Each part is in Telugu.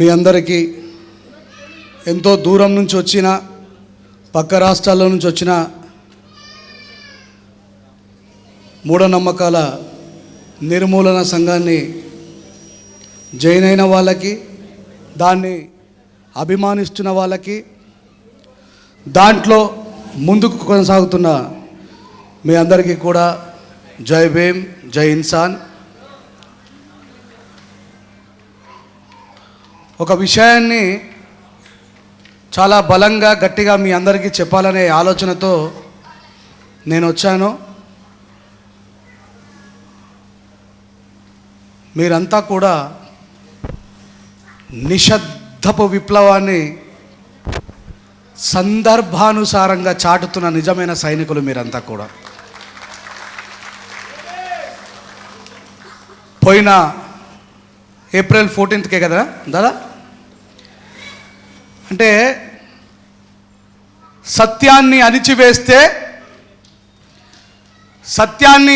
మీ అందరికీ ఎంతో దూరం నుంచి వచ్చిన పక్క రాష్ట్రాల్లో నుంచి వచ్చిన మూఢనమ్మకాల నిర్మూలన సంఘాన్ని జాయిన్ అయిన వాళ్ళకి, దాన్ని అభిమానిస్తున్న వాళ్ళకి, దాంట్లో ముందుకు కొనసాగుతున్న మీ అందరికీ కూడా జై భీమ్, జై ఇన్సాన్. ఒక విషయాన్ని చాలా బలంగా గట్టిగా మీ అందరికీ చెప్పాలనే ఆలోచనతో నేను వచ్చాను. మీరంతా కూడా నిశ్శబ్దపు విప్లవాన్ని సందర్భానుసారంగా చాటుతున్న నిజమైన సైనికులు మీరంతా కూడా. పోయిన ఏప్రిల్ 14కే కదా దాదా, అంటే సత్యాన్ని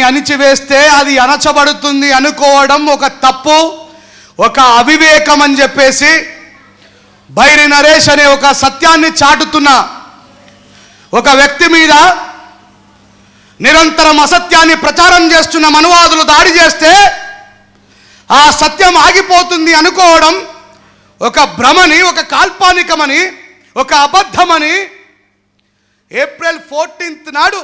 అణిచివేస్తే అది అణచబడుతుంది అనుకోవడం ఒక తప్పు, ఒక అవివేకం అని చెప్పేసి బైరి నరేష్ అనే ఒక సత్యాన్ని చాటుతున్న ఒక వ్యక్తి మీద నిరంతరం అసత్యాన్ని ప్రచారం చేస్తున్న మనువాదులు దాడి చేస్తే ఆ సత్యం ఆగిపోతుంది అనుకోవడం ఒక భ్రమని, ఒక కాల్పనికమని, ఒక అబద్ధమని ఏప్రిల్ 14th నాడు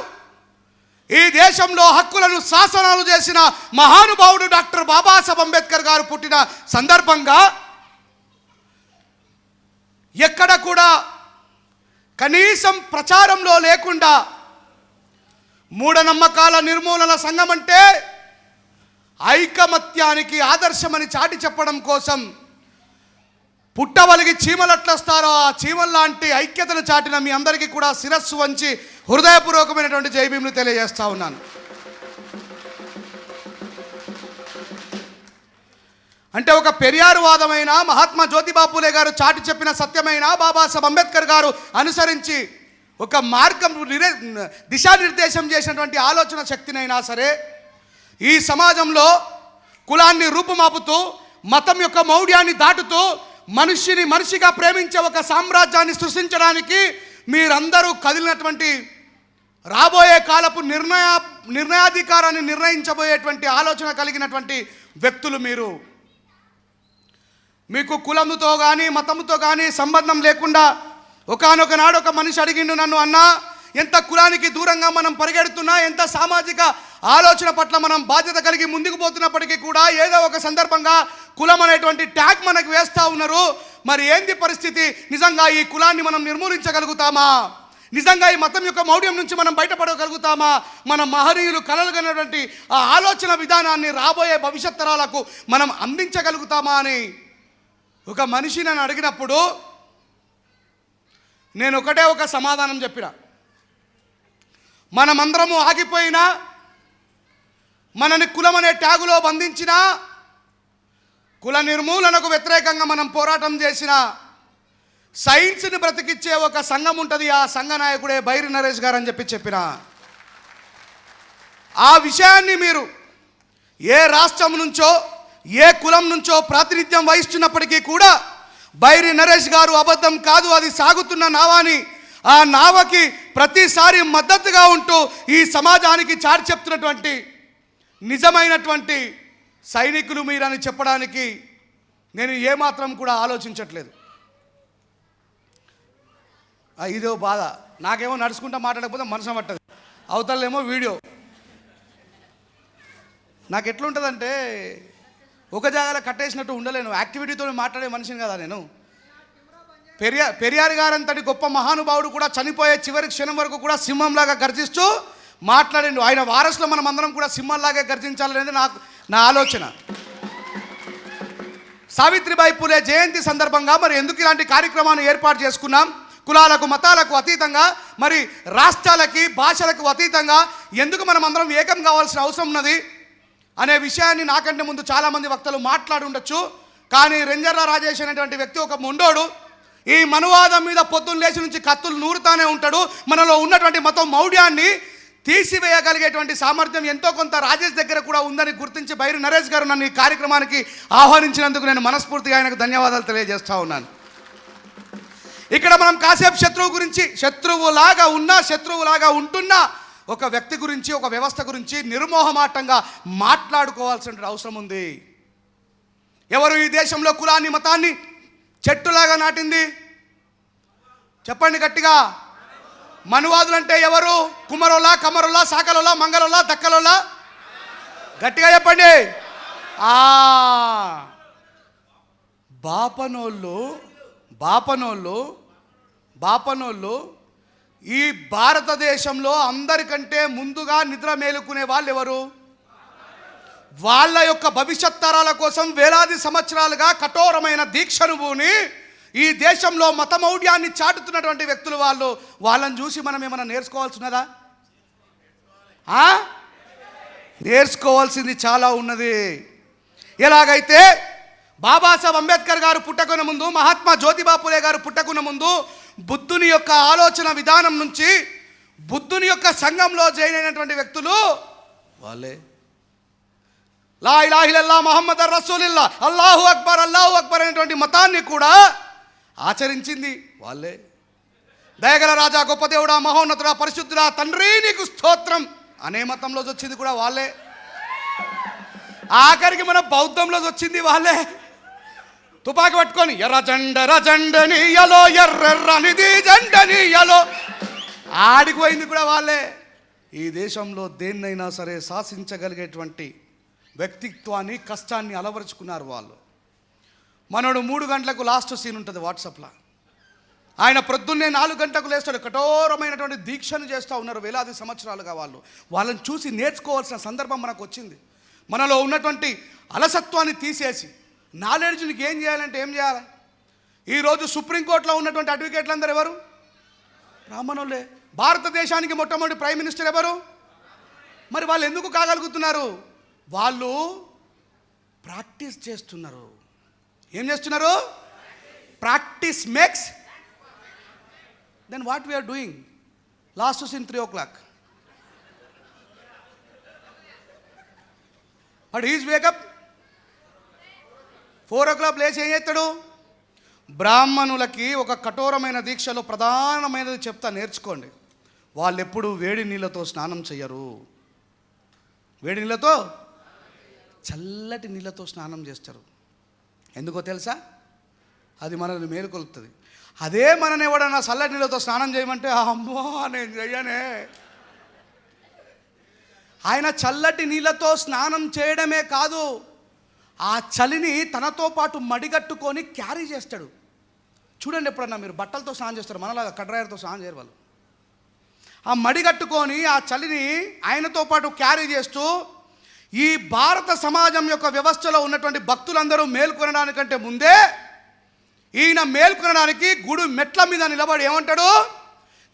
ఈ దేశంలో హక్కులను శాసనాలు చేసిన మహానుభావుడు డాక్టర్ బాబాసాహెబ్ అంబేద్కర్ గారు పుట్టిన సందర్భంగా ఎక్కడ కూడా కనీసం ప్రచారంలో లేకుండా మూఢనమ్మకాల నిర్మూలన సంఘం అంటే ఐకమత్యానికి ఆదర్శమని చాటి చెప్పడం కోసం పుట్టవలిగి చీమలట్లొస్తారో ఆ చీమల్లాంటి ఐక్యతను చాటిన మీ అందరికీ కూడా శిరస్సు వంచి హృదయపూర్వకమైనటువంటి జై భీమ్ని తెలియజేస్తా ఉన్నాను. అంటే ఒక పెరియారు వాదమైన, మహాత్మా జ్యోతిబా పూలే గారు చాటి చెప్పిన సత్యమైన, బాబాసాహెబ్ అంబేద్కర్ గారు అనుసరించి ఒక మార్గం దిశానిర్దేశం చేసినటువంటి ఆలోచన శక్తినైనా సరే ఈ సమాజంలో కులాన్ని రూపుమాపుతూ, మతం యొక్క మౌఢ్యాన్ని దాటుతూ మనిషిని మనిషిగా ప్రేమించే ఒక సామ్రాజ్యాన్ని సృష్టించడానికి మీరందరూ కదిలినటువంటి, రాబోయే కాలపు నిర్ణయాధికారాన్ని నిర్ణయించబోయేటువంటి ఆలోచన కలిగినటువంటి వ్యక్తులు మీరు. మీకు కులముతో కానీ మతముతో కానీ సంబంధం లేకుండా ఒకానొక నాడు ఒక మనిషి అడిగిండు నన్ను, అన్నా ఎంత కులానికి దూరంగా మనం పరిగెడుతున్నా, ఎంత సామాజిక ఆలోచన పట్ల మనం బాధ్యత కలిగి ముందుకు పోతున్నప్పటికీ కూడా ఏదో ఒక సందర్భంగా కులం అనేటువంటి ట్యాగ్ మనకు వేస్తూ ఉన్నారు. మరి ఏంది పరిస్థితి? నిజంగా ఈ కులాన్ని మనం నిర్మూలించగలుగుతామా? నిజంగా ఈ మతం యొక్క మౌఢ్యం నుంచి మనం బయటపడగలుగుతామా? మన మహనీయులు కలలుగనటువంటి ఆ ఆలోచన విధానాన్ని రాబోయే భవిష్యత్ తరాలకు మనం అందించగలుగుతామా అని ఒక మనిషి నన్ను అడిగినప్పుడు నేను ఒకటే ఒక సమాధానం చెప్పిన. మనమందరము ఆగిపోయినా, మనని కులం అనే ట్యాగులో బంధించిన, కుల నిర్మూలనకు వ్యతిరేకంగా మనం పోరాటం చేసిన సైన్స్ని బ్రతికిచ్చే ఒక సంఘం ఉంటుంది. ఆ సంఘ నాయకుడే బైరి నరేష్ గారు అని చెప్పిన ఆ విషయాన్ని మీరు ఏ రాష్ట్రం నుంచో ఏ కులం నుంచో ప్రాతినిధ్యం వహిస్తున్నప్పటికీ కూడా బైరి నరేష్ గారు అబద్ధం కాదు, అది సాగుతున్న నావాని, ఆ నావకి ప్రతిసారి మద్దతుగా ఉంటూ ఈ సమాజానికి చాటి చెప్తున్నటువంటి నిజమైనటువంటి సైనికులు మీరని చెప్పడానికి నేను ఏమాత్రం కూడా ఆలోచించట్లేదు. ఇదో బాధ. నాకేమో నడుచుకుంటా మాట్లాడకపోతే మనసు పట్టదు, అవతలేమో వీడియో. నాకు ఎట్లుంటుందంటే ఒక జాగాలో కట్టేసినట్టు ఉండలేను. యాక్టివిటీతో మాట్లాడే మనిషిని కదా నేను. పెరియార్ గారంతటి గొప్ప మహానుభావుడు కూడా చనిపోయే చివరి క్షణం వరకు కూడా సింహంలాగా గర్జిస్తూ మాట్లాడిండు. ఆయన వారసులో మనం అందరం కూడా సింహంలాగే గర్జించాలనేది నా ఆలోచన. సావిత్రిబాయి పూలే జయంతి సందర్భంగా మరి ఎందుకు ఇలాంటి కార్యక్రమాన్ని ఏర్పాటు చేసుకున్నాం? కులాలకు మతాలకు అతీతంగా, మరి రాష్ట్రాలకి భాషలకు అతీతంగా ఎందుకు మనం అందరం ఏకం కావాల్సిన అవసరం ఉన్నది అనే విషయాన్ని నాకంటే ముందు చాలామంది వక్తలు మాట్లాడి ఉండొచ్చు. కానీ రెంజర్ల రాజేష్ అనేటువంటి వ్యక్తి ఒక మొండోడు. ఈ మనువాదం మీద పొద్దున్న లేచి నుంచి కత్తులు నూరుతానే ఉంటాడు. మనలో ఉన్నటువంటి మతం మౌఢ్యాన్ని తీసివేయగలిగేటువంటి సామర్థ్యం ఎంతో కొంత రాజేష్ దగ్గర కూడా ఉందని గుర్తించి బైరి నరేష్ గారు నన్ను ఈ కార్యక్రమానికి ఆహ్వానించినందుకు నేను మనస్ఫూర్తిగా ఆయనకు ధన్యవాదాలు తెలియజేస్తూ ఉన్నాను. ఇక్కడ మనం కాసేపు శత్రువు గురించి, శత్రువులాగా ఉంటున్న ఒక వ్యక్తి గురించి, ఒక వ్యవస్థ గురించి నిర్మోహమాటంగా మాట్లాడుకోవాల్సిన అవసరం ఉంది. ఎవరు ఈ దేశంలో కులాన్ని మతాన్ని చెట్టులాగా నాటింది? చెప్పండి గట్టిగా. మనువాదులంటే ఎవరు? కుమరోలా, కమరోలా, సాకలోలా, మంగళోలా, దక్కలోలా? గట్టిగా చెప్పండి. బాపనోళ్ళు ఈ భారతదేశంలో అందరికంటే ముందుగా నిద్ర మేలుకునే వాళ్ళు ఎవరు? వాళ్ళ యొక్క భవిష్యత్ తరాల కోసం వేలాది సంవత్సరాలుగా కఠోరమైన దీక్షను పూని ఈ దేశంలో మతమౌఢ్యాన్ని చాటుతున్నటువంటి వ్యక్తులు వాళ్ళు. వాళ్ళని చూసి మనం ఏమైనా నేర్చుకోవాల్సినదా? నేర్చుకోవాల్సింది చాలా ఉన్నది. ఎలాగైతే బాబాసాహెబ్ అంబేద్కర్ గారు పుట్టకున్న ముందు, మహాత్మా జ్యోతిబా ఫులే గారు పుట్టకున్న ముందు బుద్ధుని యొక్క ఆలోచన విధానం నుంచి బుద్ధుని యొక్క సంఘంలో జాయిన్ అయినటువంటి వ్యక్తులు వాళ్ళే. లా ఇలాహ ఇల్లల్లాహ్ ముహమ్మదర్ రసూలుల్లాహ్, అల్లాహు అక్బర్ అనేటువంటి మతాన్ని కూడా ఆచరించింది వాళ్ళే. దయగల రాజా, గొప్ప దేవుడా, మహోన్నతుడా, పరిశుద్ధుడా, తండ్రి నీకు స్తోత్రం అనే మతంలో వచ్చింది కూడా వాళ్ళే. ఆఖరికి మన బౌద్ధంలో వచ్చింది వాళ్ళే. తుపాకి పట్టుకొని ఎర్రజండనీయలో, ఎర్రెర్రనిది జెండనీయలో ఆడికి పోయింది కూడా వాళ్ళే. ఈ దేశంలో దేన్నైనా సరే శాసించగలిగేటువంటి వ్యక్తిత్వాన్ని, కష్టాన్ని అలవరుచుకున్నారు వాళ్ళు. మనోడు 3 గంటలకు లాస్ట్ సీన్ ఉంటుంది వాట్సాప్లో. ఆయన ప్రొద్దున్నే 4 గంటలకు లేస్తాడు. కఠోరమైనటువంటి దీక్షను చేస్తూ ఉన్నారు వేలాది సంవత్సరాలుగా వాళ్ళు. వాళ్ళని చూసి నేర్చుకోవాల్సిన సందర్భం మనకు వచ్చింది. మనలో ఉన్నటువంటి అలసత్వాన్ని తీసేసి నాలెడ్జ్నికి ఏం చేయాలంటే ఏం చేయాలి? ఈరోజు సుప్రీంకోర్టులో ఉన్నటువంటి అడ్వకేట్లు అందరూ ఎవరు? బ్రాహ్మణులే. భారతదేశానికి మొట్టమొదటి ప్రైమ్ మినిస్టర్ ఎవరు? మరి వాళ్ళు ఎందుకు కాగలుగుతున్నారు? వాళ్ళు ప్రాక్టీస్ చేస్తున్నారు. ఏం చేస్తున్నారు? Practice makes. Then what we are doing? Last seen 3 o'clock. But is wake up 4 o'clock లేచి ఏం చేస్తాడు? బ్రాహ్మణులకి ఒక కఠోరమైన దీక్షలో ప్రధానమైనది చెప్తా, నేర్చుకోండి. వాళ్ళు ఎప్పుడు వేడి నీళ్ళతో స్నానం చేయరు. వేడి నీళ్ళతో, చల్లటి నీళ్ళతో స్నానం చేస్తారు. ఎందుకో తెలుసా? అది మనల్ని మేలుకొలుపుతుంది. అదే మనని ఎవడన్నా చల్లటి నీళ్ళతో స్నానం చేయమంటే అమ్మో నేను చెయ్యనే. ఆయన చల్లటి నీళ్ళతో స్నానం చేయడమే కాదు, ఆ చలిని తనతో పాటు మడిగట్టుకొని క్యారీ చేస్తాడు. చూడండి, ఎప్పుడన్నా మీరు బట్టలతో స్నానం చేస్తారు, మనలాగా కడ్రాయర్తో స్నానం చేయరు వాళ్ళు. ఆ మడిగట్టుకొని ఆ చలిని ఆయనతో పాటు క్యారీ చేస్తూ ఈ భారత సమాజం యొక్క వ్యవస్థలో ఉన్నటువంటి భక్తులందరూ మేల్కొనడానికంటే ముందే ఈయన మేల్కొనడానికి గుడి మెట్ల మీద నిలబడి ఏమంటాడు?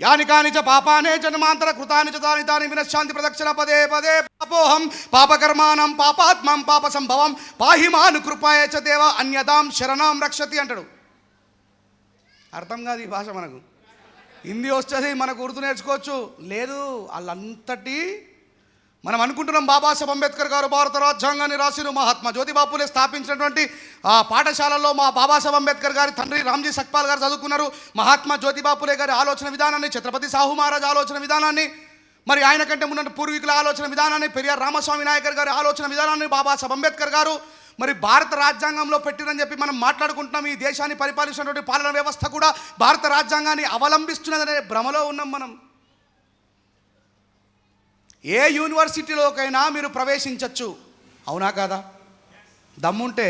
యాని కానిచ పాపానే జన్మాంతర కృతాని చ తాని తాని వినశ్శాంతి ప్రదక్షిణ పదే పదే పాపోహం పాపకర్మాణం పాపాత్మం పాప సంభవం పాహిమాను కృపాయ చ దేవ అన్యదాం శరణాం రక్షతి అంటాడు. అర్థం కాదు ఈ భాష మనకు. హిందీ వస్తుంది, మనకు ఉర్దూ నేర్చుకోవచ్చు. లేదు, వాళ్ళంతటి మనం అనుకుంటున్నాం బాబాసాహెబ్ అంబేద్కర్ గారు భారత రాజ్యాంగాన్ని రాసిన, మహాత్మా జ్యోతిబా ఫులే స్థాపించినటువంటి ఆ పాఠశాలలో మా బాబాసాహెబ్ అంబేద్కర్ గారి తండ్రి రామ్జీ సక్పాల్ గారు చదువుకున్నారు. మహాత్మా జ్యోతిబా ఫులే గారి ఆలోచన విధానాన్ని, ఛత్రపతి సాహు మహారాజ్ ఆలోచన విధానాన్ని, మరి ఆయన కంటే ముందు పూర్వీకుల ఆలోచన విధానాన్ని, పెరియార్ రామస్వామి నాయకర్ గారి ఆలోచన విధానాన్ని బాబాసాహెబ్ అంబేద్కర్ గారు మరి భారత రాజ్యాంగంలో పెట్టిరని చెప్పి మనం మాట్లాడుకుంటున్నాం. ఈ దేశాన్ని పరిపాలిస్తున్నటువంటి పాలన వ్యవస్థ కూడా భారత రాజ్యాంగాన్ని అవలంబిస్తున్నదనే భ్రమలో ఉన్నాం మనం. ఏ యూనివర్సిటీలోకైనా మీరు ప్రవేశించవచ్చు, అవునా కాదా? దమ్ముంటే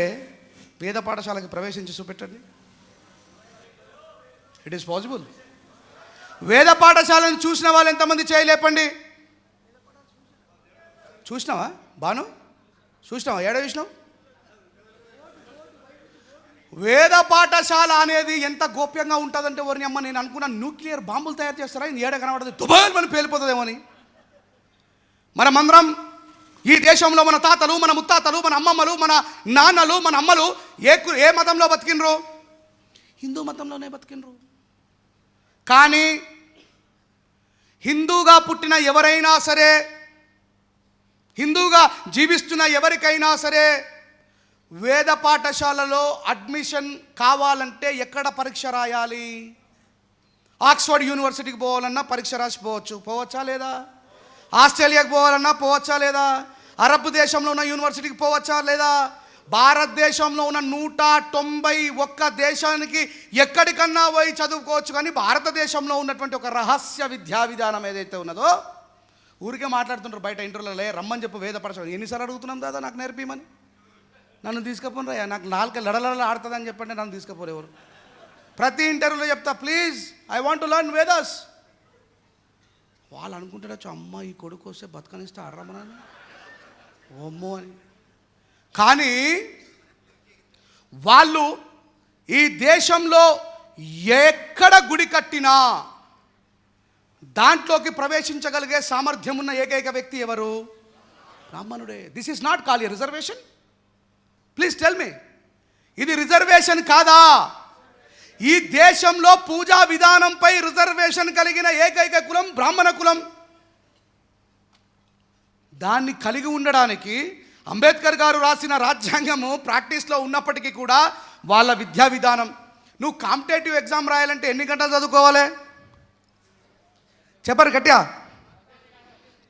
వేద పాఠశాలకి ప్రవేశించి చూపెట్టండి. It is possible. వేద పాఠశాలను చూసిన వాళ్ళు ఎంతమంది చేయలేపండి? చూసినావా బాను? చూసినావా? ఏడ చూసినావు? వేద పాఠశాల అనేది ఎంత గోప్యంగా ఉంటుందంటే ఎవరిని అమ్మ నేను అనుకున్నా న్యూక్లియర్ బాంబులు తయారు చేస్తారా ఏడ కనబడదు, దుబాయ్ మనం పేలిపోతుందేమని. మనమందరం ఈ దేశంలో మన తాతలు, మన ముత్తాతలు, మన అమ్మమ్మలు, మన నాన్నలు, మన అమ్మలు ఏ మతంలో బతికినరు? హిందూ మతంలోనే బతికినరు. కానీ హిందూగా పుట్టిన ఎవరైనా సరే, హిందూగా జీవిస్తున్న ఎవరికైనా సరే వేద పాఠశాలలో అడ్మిషన్ కావాలంటే ఎక్కడ పరీక్ష రాయాలి? ఆక్స్ఫర్డ్ యూనివర్సిటీకి పోవాలన్నా పరీక్ష రాసిపోవచ్చు, పోవచ్చా లేదా? ఆస్ట్రేలియాకి పోవాలన్నా పోవచ్చా లేదా? అరబ్ దేశంలో ఉన్న యూనివర్సిటీకి పోవచ్చా లేదా? భారతదేశంలో ఉన్న 191 దేశానికి ఎక్కడికన్నా పోయి చదువుకోవచ్చు. కానీ భారతదేశంలో ఉన్నటువంటి ఒక రహస్య విద్యా విధానం ఏదైతే ఉన్నదో, ఊరికే మాట్లాడుతుంటారు బయట ఇంటర్వ్యూలలో, రమ్మని చెప్పు వేద పాఠశాల. ఎన్నిసార్లు అడుగుతున్నాం దాదా నాకు నేర్పిమని? నన్ను తీసుకుపోను రా, నాకు నాలుక లడలడ ఆడుతుందని చెప్పండి, నన్ను తీసుకుపోరు ఎవరు. ప్రతి ఇంటర్వ్యూలో చెప్తా, please I want to learn Vedas. వాళ్ళు అనుకుంటారచ్చు, అమ్మ ఈ కొడుకు వస్తే బతకనిస్తే అర్రమనని ఓమ్మో అని. కానీ వాళ్ళు ఈ దేశంలో ఎక్కడ గుడి కట్టినా దాంట్లోకి ప్రవేశించగలిగే సామర్థ్యం ఉన్న ఏకైక వ్యక్తి ఎవరు? బ్రాహ్మణుడే. This is not call a reservation. Please tell me, ఇది రిజర్వేషన్ కాదా? ఈ దేశంలో పూజా విధానంపై రిజర్వేషన్ కలిగిన ఏకైక కులం బ్రాహ్మణ కులం. దాన్ని కలిగి ఉండడానికి అంబేద్కర్ గారు రాసిన రాజ్యాంగము ప్రాక్టీస్లో ఉన్నప్పటికీ కూడా వాళ్ళ విద్యా విధానం, నువ్వు కాంపిటేటివ్ ఎగ్జామ్ రాయాలంటే ఎన్ని గంటలు చదువుకోవాలి చెప్పరు గట్టిగా?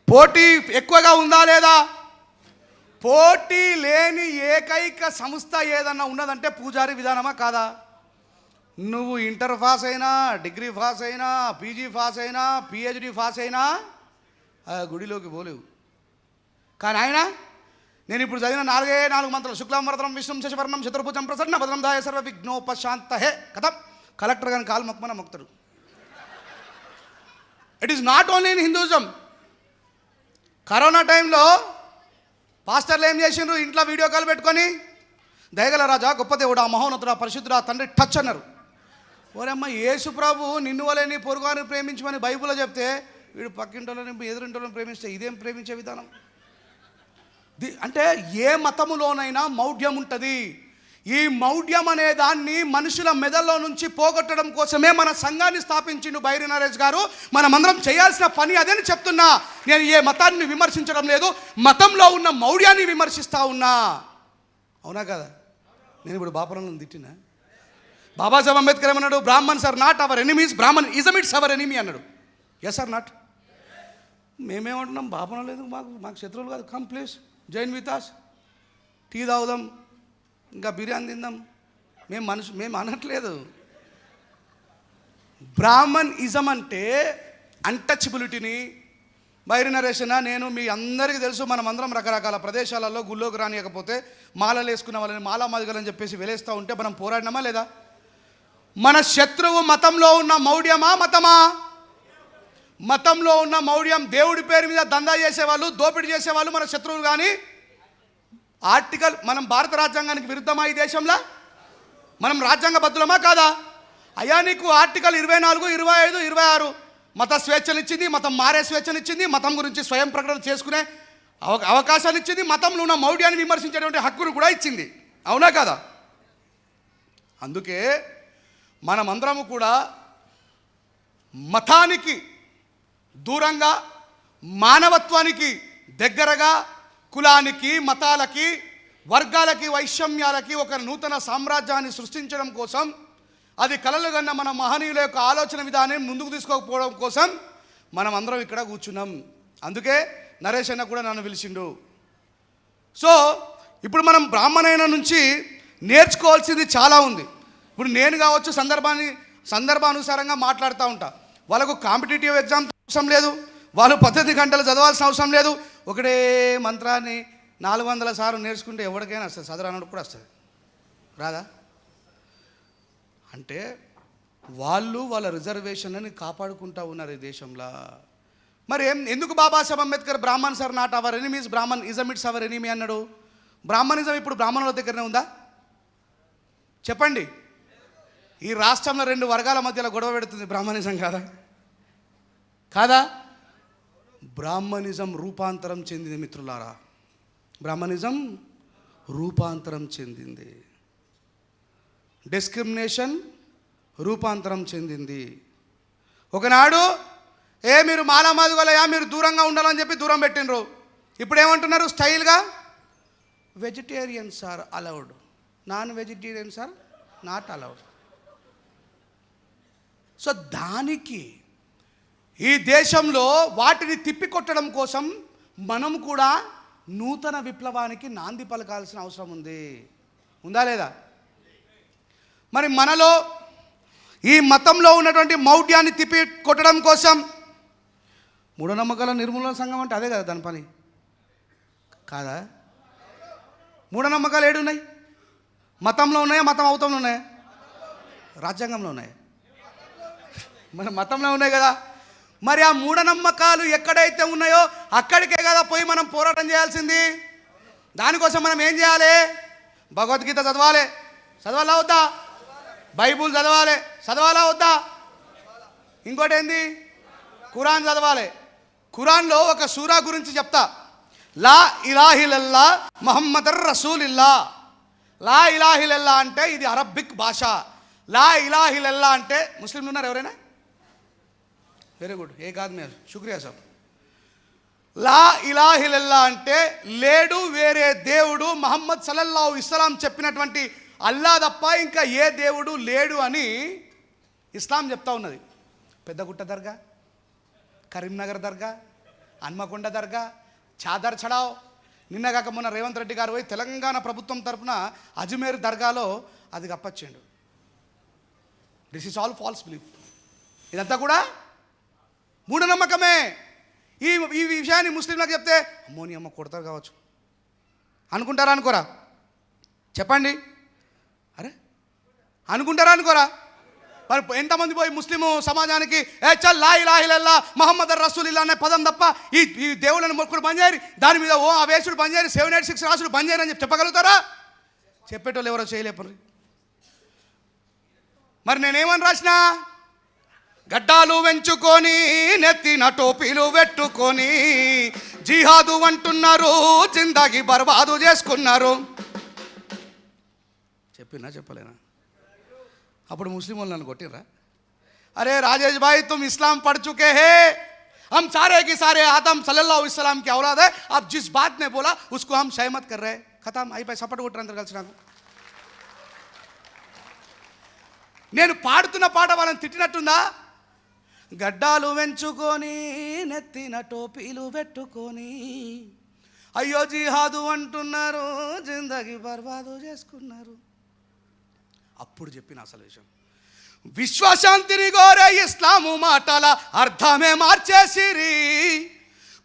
పోటీ ఎక్కువగా ఉందా లేదా? పోటీ లేని ఏకైక సంస్థ ఏదన్నా ఉన్నదంటే పూజారి విధానమా కాదా? నువ్వు ఇంటర్ పాస్ అయినా, డిగ్రీ పాస్ అయినా, పీజీ పాస్ అయినా, పిహెచ్డి పాస్ అయినా ఆ గుడిలోకి పోలేవు. కానీ ఆయన, నేను ఇప్పుడు చదివిన 4 మంత్రాలు, శుక్లాంబరధరం విష్ణుం శశివర్ణం చతుర్భుజం ప్రసన్న భద్రం దాయ సర్వ విఘ్నోపశాంతహే కథం. కలెక్టర్ గారిని కాలు మొక్కమన మొక్తాడు. It is not only in Hinduism. Corona టైంలో పాస్టర్లు ఏం చేసిండ్రు? ఇంట్లో వీడియో కాల్ పెట్టుకొని, దయగల రాజా, గొప్ప దేవుడా, మహోన్నతుడా, పరిశుద్ధుడా, తండ్రి టచ్ అన్నారు. ఓరమ్మ, యేసు ప్రభు నిన్ను వలె నీ పొరుగువారిని ప్రేమించమని బైబిల్లో చెప్తే, వీడు పక్కింటోళ్ళని ఎదురింటోళ్ళని ప్రేమిస్తే ఇదేం ప్రేమించే విధానం? అంటే ఏ మతములోనైనా మౌఢ్యం ఉంటుంది. ఈ మౌఢ్యం అనే దాన్ని మనుషుల మెదల్లో నుంచి పోగొట్టడం కోసమే మన సంఘాన్ని స్థాపించిండు బైరి నరేష్ గారు. మనమందరం చేయాల్సిన పని అదేని చెప్తున్నా. నేను ఏ మతాన్ని విమర్శించడం లేదు, మతంలో ఉన్న మౌఢ్యాన్ని విమర్శిస్తూ ఉన్నా. అవునా కదా? నేను ఇప్పుడు బాపరాలను తిట్టినా? బాబాసాహెబ్ అంబేద్కర్ ఏమన్నాడు? Brahmins are not our enemies, Brahminism it's our enemy అన్నాడు. Yes or not? మేమేమంటున్నాం? బాపన లేదు, మాకు శత్రువులు కాదు. Come please join with us, tea తాగుదాం, ఇంకా బిర్యానీ తిందాం. మేము అనట్లేదు. బ్రాహ్మణ్ ఇజం అంటే అన్టచబిలిటీని, బైరి నరేషన, నేను మీ అందరికీ తెలుసు, మనం అందరం రకరకాల ప్రదేశాలలో గుళ్ళోకి రానియకపోతే మాలలు వేసుకున్న వాళ్ళని మాలా మాదిగలని చెప్పేసి వెలేస్తూ ఉంటే మనం పోరాడినామా లేదా? మన శత్రువు మతంలో ఉన్న మౌఢ్యమా మతమా? మతంలో ఉన్న మౌఢ్యం. దేవుడి పేరు మీద దందా చేసేవాళ్ళు, దోపిడీ చేసేవాళ్ళు మన శత్రువులు. కానీ ఆర్టికల్, మనం భారత రాజ్యాంగానికి విరుద్ధమా ఈ దేశంలో? మనం రాజ్యాంగ బద్దులమా కాదా? అయ్యా, నీకు ఆర్టికల్ 24, 25, 26 మత స్వేచ్ఛనిచ్చింది, మతం మారే స్వేచ్ఛనిచ్చింది, మతం గురించి స్వయం ప్రకటన చేసుకునే అవకాశాన్ని ఇచ్చింది, మతంలో ఉన్న మౌఢ్యాన్ని విమర్శించేటువంటి హక్కును కూడా ఇచ్చింది. అవునా కదా? అందుకే మనమందరము కూడా మతానికి దూరంగా, మానవత్వానికి దగ్గరగా, కులానికి, మతాలకి, వర్గాలకి, వైషమ్యాలకి ఒక నూతన సామ్రాజ్యాన్ని సృష్టించడం కోసం, అది కలలు కన్న మన మహనీయుల యొక్క ఆలోచన విధానం ముందుకు తీసుకోకపోవడం కోసం మనం అందరం ఇక్కడ కూర్చున్నాం. అందుకే నరేష్ అన్న కూడా నన్ను పిలిచిండు. సో ఇప్పుడు మనం బ్రాహ్మణైన నుంచి నేర్చుకోవాల్సింది చాలా ఉంది. ఇప్పుడు నేను కావచ్చు, సందర్భానుసారంగా మాట్లాడుతూ ఉంటా. వాళ్ళకు కాంపిటేటివ్ ఎగ్జామ్ అవసరం లేదు, వాళ్ళు 18 గంటలు చదవాల్సిన అవసరం లేదు. ఒకటే మంత్రాన్ని 400 సార్లు నేర్చుకుంటే ఎవరికైనా వస్తుంది, చదవనప్పుడు కూడా వస్తుంది. రాదా? అంటే వాళ్ళు వాళ్ళ రిజర్వేషన్ని కాపాడుకుంటూ ఉన్నారు ఈ దేశంలో. మరి ఎందుకు Babasaheb Ambedkar Brahmins are not our enemies, Brahminism it's our enemy అన్నాడు? బ్రాహ్మణిజం ఇప్పుడు బ్రాహ్మణుల దగ్గరనే ఉందా? చెప్పండి. ఈ రాష్ట్రంలో 2 వర్గాల మధ్యలో గొడవ పెడుతుంది బ్రాహ్మణిజం కాదా? కాదా? బ్రాహ్మణిజం రూపాంతరం చెందింది మిత్రులారా. బ్రాహ్మణిజం రూపాంతరం చెందింది. డిస్క్రిమినేషన్ రూపాంతరం చెందింది. ఒకనాడు మీరు మాలామాదుగలయా, మీరు దూరంగా ఉండాలని చెప్పి దూరం పెట్టినరు. ఇప్పుడు ఏమంటున్నారు స్టైల్గా, vegetarians are allowed, non vegetarians are not allowed. So దానికి ఈ దేశంలో వాటిని తిప్పికొట్టడం కోసం మనం కూడా నూతన విప్లవానికి నాంది పలకాల్సిన అవసరం ఉంది. ఉందా లేదా? మరి మనలో ఈ మతంలో ఉన్నటువంటి మౌఢ్యాన్ని తిప్పి కొట్టడం కోసం మూఢనమ్మకాల నిర్మూలన సంఘం అంటే అదే కదా దాని పని కాదా? మూఢనమ్మకాలు ఏడున్నాయి? మతంలో ఉన్నాయా, మతం అవతంలో ఉన్నాయా, రాజ్యాంగంలో ఉన్నాయా? మన మతంలో ఉన్నాయి కదా. మరి ఆ మూఢనమ్మకాలు ఎక్కడైతే ఉన్నాయో అక్కడికే కదా పోయి మనం పోరాటం చేయాల్సింది. దానికోసం మనం ఏం చేయాలి? భగవద్గీత చదవాలా వద్దా? బైబుల్ చదవాలా వద్దా? ఇంకోటి ఏంది? ఖురాన్ చదవాలి. ఖురాన్లో ఒక సూరా గురించి చెప్తా. లా ఇలాహిలల్లా ముహమ్మదర్ రసూలిల్లా. లా ఇలాహిలల్లా అంటే ఇది అరబిక్ భాష. లా ఇలాహిలల్లా అంటే ముస్లింలు ఉన్నారు ఎవరైనా? వెరీ గుడ్, ఏ కాదు మీరు, శుక్రియా సార్. లా ఇలాహిలల్లా అంటే లేడు వేరే దేవుడు, మహమ్మద్ సల్లల్లాహు ఇస్లాం చెప్పినటువంటి అల్లా తప్ప ఇంకా ఏ దేవుడు లేడు అని ఇస్లాం చెప్తా ఉన్నది. పెద్దగుట్ట దర్గా, కరీంనగర్ దర్గా, హన్మకొండ దర్గా, చాదర్ చడావ్. నిన్నగాక మొన్న రేవంత్ రెడ్డి గారు పోయి తెలంగాణ ప్రభుత్వం తరఫున అజ్మేర్ దర్గాలో అది కప్పచ్చిండు. This is all false belief. ఇదంతా కూడా మూఢనమ్మకమే. ఈ విషయాన్ని ముస్లింలకు చెప్తే అమ్మోని అమ్మ కొడతారు కావచ్చు అనుకుంటారా అనుకోరా? చెప్పండి. అరే అనుకుంటారా అనుకోరా? మరి ఎంతమంది పోయి ముస్లిము సమాజానికి చల్ లా ఇలాహ ఇల్లల్లాహ్ ముహమ్మదర్ రసూలుల్లాహ్ అనే పదం తప్ప ఈ దేవుళ్ళని మొక్కుడు బంద్ చేయరు, దాని మీద ఓ అవేసుడు బంద్ చేయరు, 786 రాసుడు బంద్ చేయరు అని చెప్పగలుగుతారా? చెప్పేటోళ్ళు ఎవరో చేయలేపరు. మరి నేనేమని రాసినా? గడ్డాలు వెంచుకొని నెత్తిన టోపీలు పెట్టుకొని జిహాదు అంటున్నారు, జిందగీ బర్బాదు చేసుకున్నారు. చెప్పలేనా? అప్పుడు ముస్లిం వాళ్ళు నన్ను కొట్టిర్రా? अरे राजेश भाई तुम इस्लाम पढ़ चुके हैं, हम सारे के सारे आदम सल्लल्लाहु अलैहि वसल्लम की औलाद है, अब जिस बात ने बोला उसको हम सहमत कर रहे हैं. खत्म అయిపోయి సపోర్ట్ కొట్టరందరు కలిసి. నేను పాడుతున్న పాట వాళ్ళని తిట్టినట్టుందా? గడ్డాలు వెంచుకొని నెత్తిన టోపీలు పెట్టుకొని అయ్యో జిహాదు అంటున్నారు, జిందగీ బర్బాదు చేసుకున్నారు. అప్పుడు చెప్పిన అసలు విషయం, విశ్వశాంతిని కోరే ఇస్లాము మాటల అర్థమే మార్చేసిరి,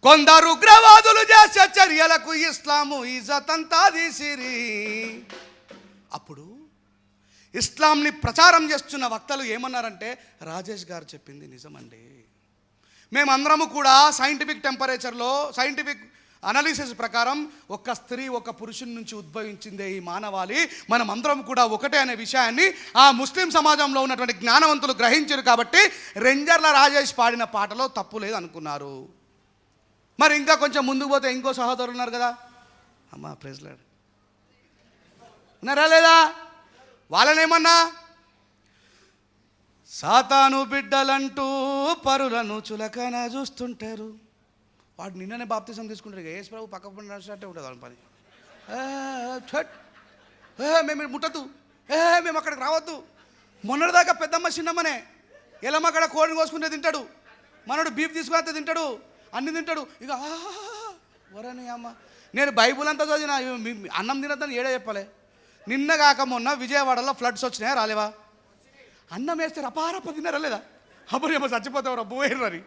కొందరు ఉగ్రవాదులు చేసే చర్యలకు ఇస్లాము ఇజ్జతంతా తీసిరి. అప్పుడు ఇస్లాంని ప్రచారం చేస్తున్న వక్తలు ఏమన్నారంటే, రాజేష్ గారు చెప్పింది నిజమండి, మేమందరము కూడా సైంటిఫిక్ టెంపరేచర్లో సైంటిఫిక్ అనాలిసిస్ ప్రకారం ఒక స్త్రీ ఒక పురుషుని నుంచి ఉద్భవించిందే ఈ మానవాళి, మనం అందరం కూడా ఒకటే అనే విషయాన్ని ఆ ముస్లిం సమాజంలో ఉన్నటువంటి జ్ఞానవంతులు గ్రహించారు. కాబట్టి రెంజర్ల రాజేష్ పాడిన పాటలో తప్పు లేదు అనుకున్నారు. మరి ఇంకా కొంచెం ముందుకు పోతే ఇంకో సహోదరులు ఉన్నారు కదా, అమ్మా ప్రెసిడెంట్ ఉన్నారా లేదా? వాళ్ళనేమన్నా సాతాను బిడ్డలంటూ పరులను చులకన చూస్తుంటారు. వాడు నిన్ననే బాప్తిజం తీసుకుంటారు. ఇక యేసు ప్రభు పక్క పడినట్టే ఉంటుంది వాళ్ళ పని. మేము ముట్టద్దు, మేము అక్కడికి రావద్దు. మొన్నటిదాకా పెద్దమ్మ చిన్నమ్మనే ఎలమ్మ అక్కడ కోడిని కోసుకుంటే తింటాడు, మనోడు బీఫ్ తీసుకుని తింటాడు, అన్ని తింటాడు. ఇక వరని అమ్మ, నేను బైబుల్ అంతా చదివిన అన్నం తినద్దని ఏడే చెప్పలే. నిన్న కాక మొన్న విజయవాడలో ఫ్లడ్స్ వచ్చినాయా రాలేవా? అన్నం వేస్తే రపారప తిన్నారా లేదా? అప్పుడు ఏమో చచ్చిపోతావు బువ్వేర్రని.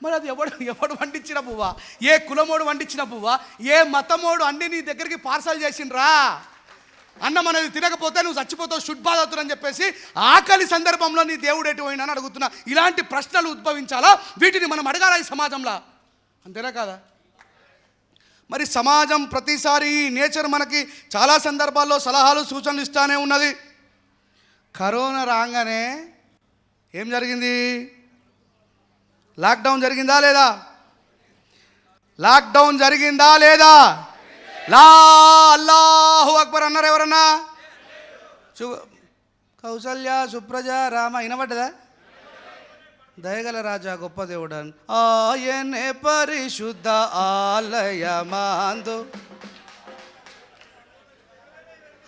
మరి అది ఎవడు వండించిన పువ్వా, ఏ కులమోడు వండించిన పువ్వా, ఏ మతమోడు అన్ని నీ దగ్గరికి పార్సల్ చేసిండ్రా? అన్నం అనేది తినకపోతే నువ్వు చచ్చిపోతావు, శుడ్బాధవుతుని చెప్పేసి ఆకలి సందర్భంలో నీ దేవుడు ఎటు పోయినా అని అడుగుతున్నా. ఇలాంటి ప్రశ్నలు ఉద్భవించాలా? వీటిని మనం అడగాల ఈ సమాజంలో, అంతేనా కాదా? మరి సమాజం ప్రతిసారి నేచర్ మనకి చాలా సందర్భాల్లో సలహాలు సూచనలు ఇస్తానే ఉన్నది. కరోనా రాగానే ఏం జరిగింది? లాక్డౌన్ జరిగిందా లేదా? లాక్డౌన్ జరిగిందా లేదా? లా అల్లాహు అక్బర్ అన్నారు ఎవరన్నా? కౌసల్య సుప్రజ రామ వినబడ్డదా? దయగల రాజా గొప్ప దేవుడన్ ఆయనే పరిశుద్ధ ఆలయమందు.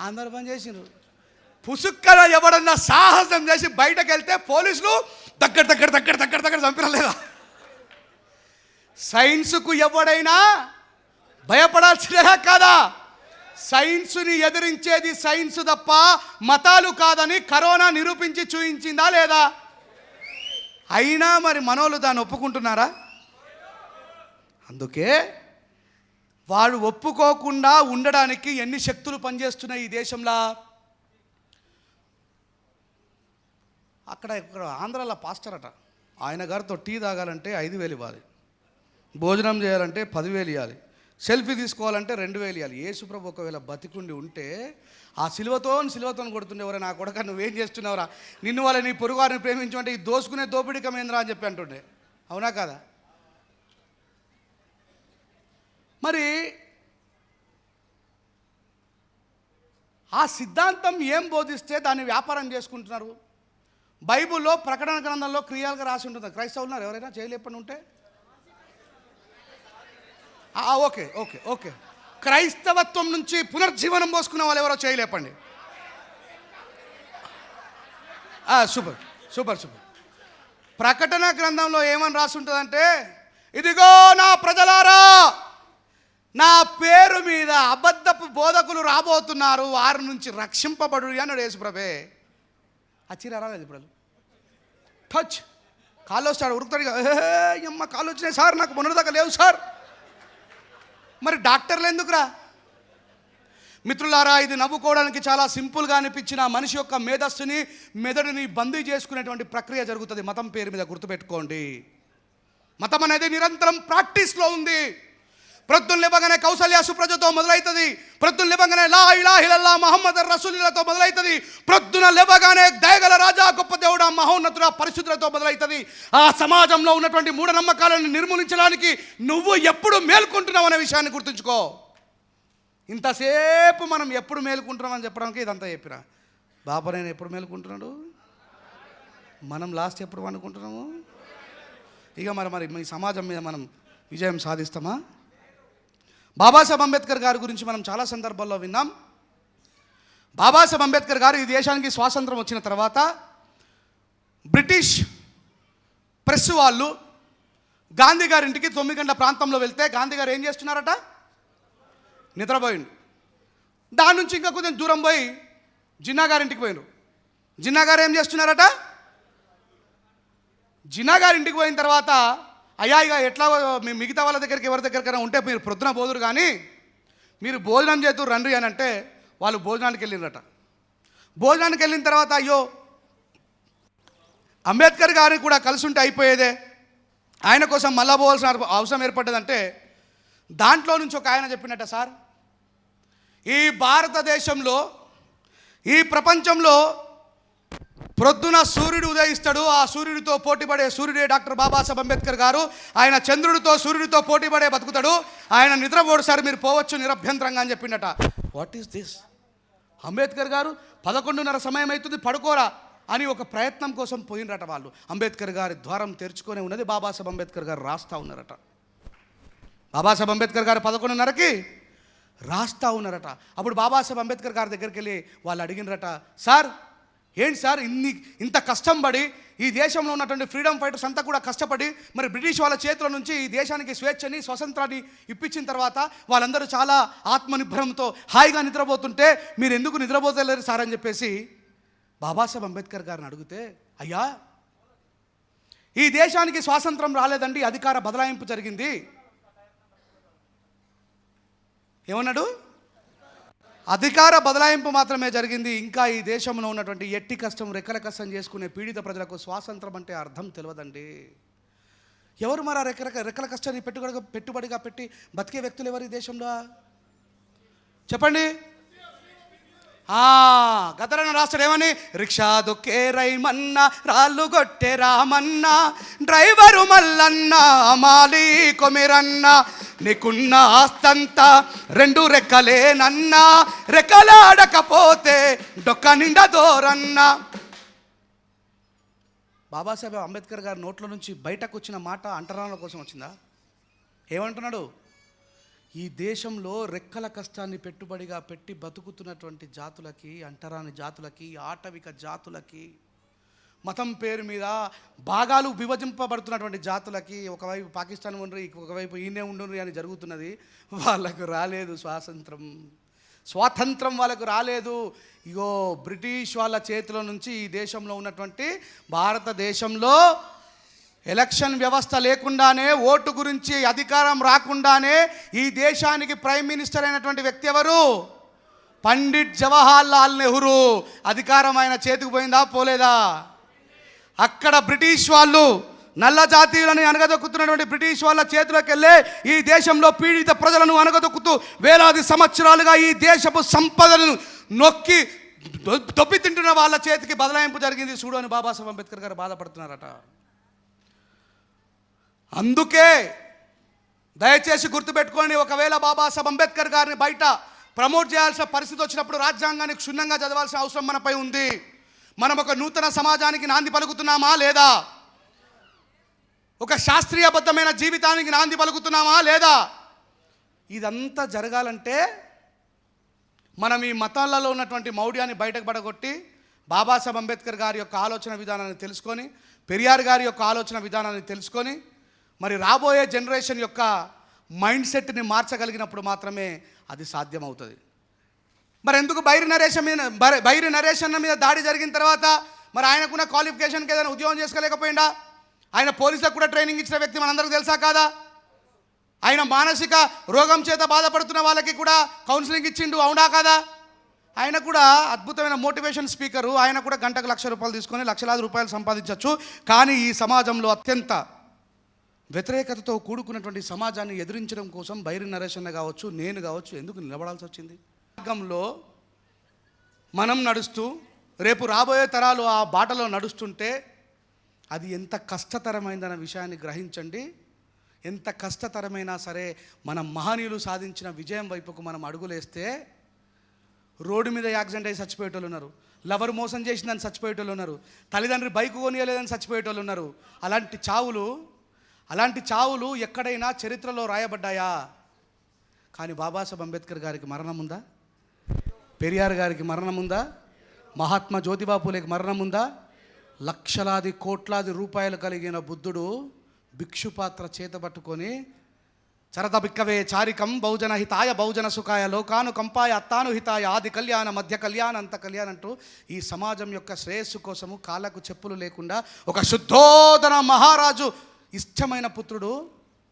అందరు పని చేసిండ్రు. పుసుక్కన ఎవడన్నా సాహసం చేసి బయటకు వెళ్తే పోలీసులు దగ్గర దగ్గర దగ్గర దగ్గర దగ్గర చంపినలేదా? సైన్స్కు ఎవడైనా భయపడాల్సినదా కాదా? సైన్స్ని ఎదిరించేది సైన్స్ తప్ప మతాలు కాదని కరోనా నిరూపించి చూపించిందా లేదా? అయినా మరి మనోళ్ళు దాన్ని ఒప్పుకుంటున్నారా? అందుకే వాళ్ళు ఒప్పుకోకుండా ఉండడానికి ఎన్ని శక్తులు పనిచేస్తున్నాయి ఈ దేశంలో. ఇక్కడ ఆంధ్రాలో పాస్టర్ అట, ఆయన గారితో టీ తాగాలంటే 5,000 ఇవ్వాలి, భోజనం చేయాలంటే 10,000 ఇవ్వాలి, సెల్ఫీ తీసుకోవాలంటే 2,000 ఇవ్వాలి. యేసుప్రభు ఒకవేళ బతికుండి ఉంటే ఆ సిలువతో కొడుతుండేవరా, నా కొడక నువ్వేం చేస్తున్నావురా, నిన్ను వాళ్ళ నీ పొరుగువారిని ప్రేమించమంటే ఈ దోసుకునే దోపిడికమేంద్రా అని చెప్పి అంటుండే. అవునా కాదా? మరి ఆ సిద్ధాంతం ఏం బోధిస్తే దాన్ని వ్యాపారం చేసుకుంటున్నారు. బైబిల్లో ప్రకటన గ్రంథంలో క్రియలుగా రాసి ఉంటుంది. క్రైస్తవులు ఉన్నారు ఎవరైనా చేయలేపని ఉంటే? ఓకే ఓకే ఓకే క్రైస్తవత్వం నుంచి పునర్జీవనం పోసుకున్న వాళ్ళు ఎవరో చేయలేపండి. Super super super. ప్రకటన గ్రంథంలో ఏమని రాసి ఉంటుందంటే, ఇదిగో నా ప్రజలారా, నా పేరు మీద అబద్ధపు బోధకులు రాబోతున్నారు, వారి నుంచి రక్షింపబడు అన్నాడు యేసుప్రభే. అచ్చిరా రాలేదు ఇప్పుడు టచ్ కాళ్ళు వస్తాడు ఉరుకుతాడు. అమ్మ కాళ్ళు వచ్చినాయి సార్, నాకు మొన్నటిదాకా లేవు సార్. మరి డాక్టర్లు ఎందుకురా? మిత్రులారా, ఇది నవ్వుకోవడానికి చాలా సింపుల్గా అనిపించిన మనిషి యొక్క మేధస్సుని మెదడుని బందీ చేసుకునేటువంటి ప్రక్రియ జరుగుతుంది మతం పేరు మీద. గుర్తుపెట్టుకోండి, మతం అనేది నిరంతరం ప్రాక్టీస్లో ఉంది. ప్రొద్దున లేవగానే కౌసల్య సుప్రజతో మొదలవుతుంది. ప్రొద్దున లేవగానే లా ఇలాహ ఇల్లల్లాహ్ ముహమ్మద్ రసూలుల్లతో మొదలవుతుంది. ప్రొద్దున లేవగానే దయగల రాజా గొప్ప దేవుడా మహోన్నతుడ పరిశుద్ధులతో మొదలవుతుంది. ఆ సమాజంలో ఉన్నటువంటి మూఢనమ్మకాలను నిర్మూలించడానికి నువ్వు ఎప్పుడు మేల్కొంటున్నావు అనే విషయాన్ని గుర్తుంచుకో. ఇంతసేపు మనం ఎప్పుడు మేలుకుంటున్నామని చెప్పడానికి ఇదంతా చెప్పిన. బాబా నేను ఎప్పుడు మేలుకుంటున్నాడు, మనం లాస్ట్ ఎప్పుడు అనుకుంటున్నాము. ఇక మరి ఈ సమాజం మీద మనం విజయం సాధిస్తామా? బాబాసాహెబ్ అంబేద్కర్ గారి గురించి మనం చాలా సందర్భాల్లో విన్నాం. బాబాసాహెబ్ అంబేద్కర్ గారు ఈ దేశానికి స్వాతంత్రం వచ్చిన తర్వాత బ్రిటిష్ ప్రెస్ వాళ్ళు గాంధీ గారి ఇంటికి 9 గంటల ప్రాంతంలో వెళ్తే గాంధీ గారు ఏం చేస్తున్నారట? నిద్రపోయిండు. దాని నుంచి ఇంకా కొంచెం దూరం పోయి జిన్నా గారింటికి పోయినారు. జిన్నా గారు ఏం చేస్తున్నారట? జిన్నా గారింటికి పోయిన తర్వాత, అయ్యా ఇక ఎట్లా మిగతా వాళ్ళ దగ్గరికి ఎవరి దగ్గరికైనా ఉంటే మీరు ప్రొద్దున పోదురు కానీ మీరు భోజనం చేతురు రండి అని అంటే వాళ్ళు భోజనానికి వెళ్ళినరట. భోజనానికి వెళ్ళిన తర్వాత అయ్యో అంబేద్కర్ గారిని కూడా కలిసి ఉంటే అయిపోయేదే, ఆయన కోసం మళ్ళా పోవాల్సిన అవసరం ఏర్పడ్డదంటే దాంట్లో నుంచి ఒక ఆయన చెప్పినట్ట, సార్ ఈ భారతదేశంలో ఈ ప్రపంచంలో ప్రొద్దున సూర్యుడు ఉదయిస్తాడు, ఆ సూర్యుడితో పోటీపడే సూర్యుడే డాక్టర్ బాబాసాహెబ్ అంబేద్కర్ గారు. ఆయన చంద్రుడితో సూర్యుడితో పోటీపడే బతుకుతాడు, ఆయన నిద్రపోడు సార్, మీరు పోవచ్చు నిరభ్యంతరంగా అని చెప్పిండట. What is this? అంబేద్కర్ గారు 11:30 సమయం అవుతుంది పడుకోరా అని ఒక ప్రయత్నం కోసం పోయినరట వాళ్ళు. అంబేద్కర్ గారి ద్వారం తెరుచుకొని ఉన్నది, బాబాసాహెబ్ అంబేద్కర్ గారు రాస్తా ఉన్నారట. బాబాసాహెబ్ అంబేద్కర్ గారు 11:30కి రాస్తా ఉన్నారట. అప్పుడు బాబాసాహెబ్ అంబేద్కర్ గారి దగ్గరికి వెళ్ళి వాళ్ళు అడిగినరట, సార్ ఏంటి సార్ ఇంత కష్టం పడి ఈ దేశంలో ఉన్నటువంటి ఫ్రీడమ్ ఫైటర్స్ అంతా కూడా కష్టపడి మరి బ్రిటిష్ వాళ్ళ చేతుల నుంచి ఈ దేశానికి స్వేచ్ఛని స్వతంత్రాన్ని ఇప్పించిన తర్వాత వాళ్ళందరూ చాలా ఆత్మనిర్భరంతో హాయిగా నిద్రపోతుంటే మీరు ఎందుకు నిద్రపోతలేరు సార్ అని చెప్పేసి బాబాసాహెబ్ అంబేద్కర్ గారిని అడిగితే, అయ్యా ఈ దేశానికి స్వాతంత్రం రాలేదండి, అధికార బదలాయింపు జరిగింది. ఏమన్నాడు? అధికార బదలాయింపు మాత్రమే జరిగింది. ఇంకా ఈ దేశంలో ఉన్నటువంటి ఎట్టి కష్టం రెక్కల కష్టం చేసుకునే పీడిత ప్రజలకు స్వాతంత్రం అంటే అర్థం తెలియదండి. ఎవరు మరి రెక్కల కష్టాన్ని పెట్టుబడిగా పెట్టి బతికే వ్యక్తులు ఎవరు ఈ దేశంలో చెప్పండి? గతరన్న రాష్ట్రం ఏమని, రిక్షా దొక్కే రైమన్న రాళ్ళు కొట్టే రామన్న డ్రైవరు మల్లన్న మాలి కొమిరన్న నీకున్న ఆస్తంతా 2 రెక్కలేనన్నా రెక్కలాడకపోతే డొక్క నిండా దోరన్న. బాబాసాహెబ్ అంబేద్కర్ గారి నోట్ల నుంచి బయటకు వచ్చిన మాట అంటరానుల కోసం వచ్చిందా? ఏమంటున్నాడు? ఈ దేశంలో రెక్కల కష్టాన్ని పెట్టుబడిగా పెట్టి బతుకుతున్నటువంటి జాతులకి, అంటరాని జాతులకి, ఆటవిక జాతులకి, మతం పేరు మీద భాగాలు విభజింపబడుతున్నటువంటి జాతులకి, ఒకవైపు పాకిస్తాన్ ఉండ్రి, ఒకవైపు ఈయనే ఉండుండ్రి అని జరుగుతున్నది. వాళ్ళకు రాలేదు స్వాతంత్రం వాళ్ళకు రాలేదు. ఇగో బ్రిటిష్ వాళ్ళ చేతిలో నుంచి ఈ దేశంలో ఉన్నటువంటి భారతదేశంలో ఎలక్షన్ వ్యవస్థ లేకుండానే, ఓటు గురించి అధికారం రాకుండానే ఈ దేశానికి ప్రైమ్ మినిస్టర్ అయినటువంటి వ్యక్తి ఎవరు? పండిట్ జవహర్ లాల్ నెహ్రూ. అధికారం ఆయన చేతికి పోయిందా? పోలేదా? అక్కడ బ్రిటిష్ వాళ్ళు నల్ల జాతీయులని అనగదొక్కుతున్నటువంటి బ్రిటిష్ వాళ్ళ చేతులకు వెళ్ళే ఈ దేశంలో పీడిత ప్రజలను అనగదొక్కుతూ వేలాది సంవత్సరాలుగా ఈ దేశపు సంపదలను నొక్కి దొబ్బి తింటున్న వాళ్ళ చేతికి బదలాయింపు జరిగింది చూడు అని బాబాసాహెబ్ అంబేద్కర్ గారు బాధపడుతున్నారట. అందుకే దయచేసి గుర్తుపెట్టుకోండి, ఒకవేళ బాబాసాహెబ్ అంబేద్కర్ గారిని బయట ప్రమోట్ చేయాల్సిన పరిస్థితి వచ్చినప్పుడు రాజ్యాంగాన్ని క్షుణ్ణంగా చదవాల్సిన అవసరం మనపై ఉంది. మనం ఒక నూతన సమాజానికి నాంది పలుకుతున్నామా లేదా? ఒక శాస్త్రీయబద్ధమైన జీవితానికి నాంది పలుకుతున్నామా లేదా? ఇదంతా జరగాలంటే మనం ఈ మతాలలో ఉన్నటువంటి మౌఢ్యాన్ని బయటకు పడగొట్టి బాబాసాహెబ్ అంబేద్కర్ గారి యొక్క ఆలోచన విధానాన్ని తెలుసుకొని, పెరియార్ గారి యొక్క ఆలోచన విధానాన్ని తెలుసుకొని, మరి రాబోయే జనరేషన్ యొక్క మైండ్ సెట్ని మార్చగలిగినప్పుడు మాత్రమే అది సాధ్యమవుతుంది. మరి ఎందుకు బైరి నరేషన్ మీద దాడి జరిగిన తర్వాత మరి ఆయనకున్న క్వాలిఫికేషన్కి ఏదైనా ఉద్యోగం చేసుకోలేకపోయిందా? ఆయన పోలీసులకు కూడా ట్రైనింగ్ ఇచ్చిన వ్యక్తి మనందరికీ తెలుసా కాదా? ఆయన మానసిక రోగం చేత బాధపడుతున్న వాళ్ళకి కూడా కౌన్సిలింగ్ ఇచ్చిండు, అవునా కాదా? ఆయన కూడా అద్భుతమైన మోటివేషన్ స్పీకరు. ఆయన కూడా గంటకు ₹1,00,000 తీసుకొని లక్షలాది రూపాయలు సంపాదించవచ్చు. కానీ ఈ సమాజంలో అత్యంత వ్యతిరేకతతో కూడుకున్నటువంటి సమాజాన్ని ఎదిరించడం కోసం బైరి నరేషన్న కావచ్చు, నేను కావచ్చు ఎందుకు నిలబడాల్సి వచ్చింది? మార్గంలో మనం నడుస్తూ రేపు రాబోయే తరాలు ఆ బాటలో నడుస్తుంటే అది ఎంత కష్టతరమైందన్న విషయాన్ని గ్రహించండి. ఎంత కష్టతరమైనా సరే మన మహనీయులు సాధించిన విజయం వైపుకు మనం అడుగులేస్తే రోడ్డు మీద యాక్సిడెంట్ అయ్యి చచ్చిపోయేటోళ్ళు ఉన్నారు, లవర్ మోసం చేసిందని చచ్చిపోయేటోళ్ళు ఉన్నారు, తల్లిదండ్రి బైక్ కొనియలేదని చచ్చిపోయేటోళ్ళు ఉన్నారు. అలాంటి చావులు ఎక్కడైనా చరిత్రలో రాయబడ్డాయా? కానీ బాబాసాహెబ్ అంబేద్కర్ గారికి మరణం ఉందా? పెరియార్ గారికి మరణం ఉందా? మహాత్మా జ్యోతిబా పూలేకి మరణం ఉందా? లక్షలాది కోట్లాది రూపాయలు కలిగిన బుద్ధుడు భిక్షుపాత్ర చేతబట్టుకొని చరత బిక్కవే చారికం బహుజన హితాయ బహుజన సుఖాయ లోకాను కంపాయ అత్తాను హితాయ ఆది కళ్యాణ మధ్య కళ్యాణ అంత కళ్యాణ అంటూ ఈ సమాజం యొక్క శ్రేయస్సు కోసము కాళ్ళకు చెప్పులు లేకుండా ఒక శుద్ధోదన మహారాజు ఇష్టమైన పుత్రుడు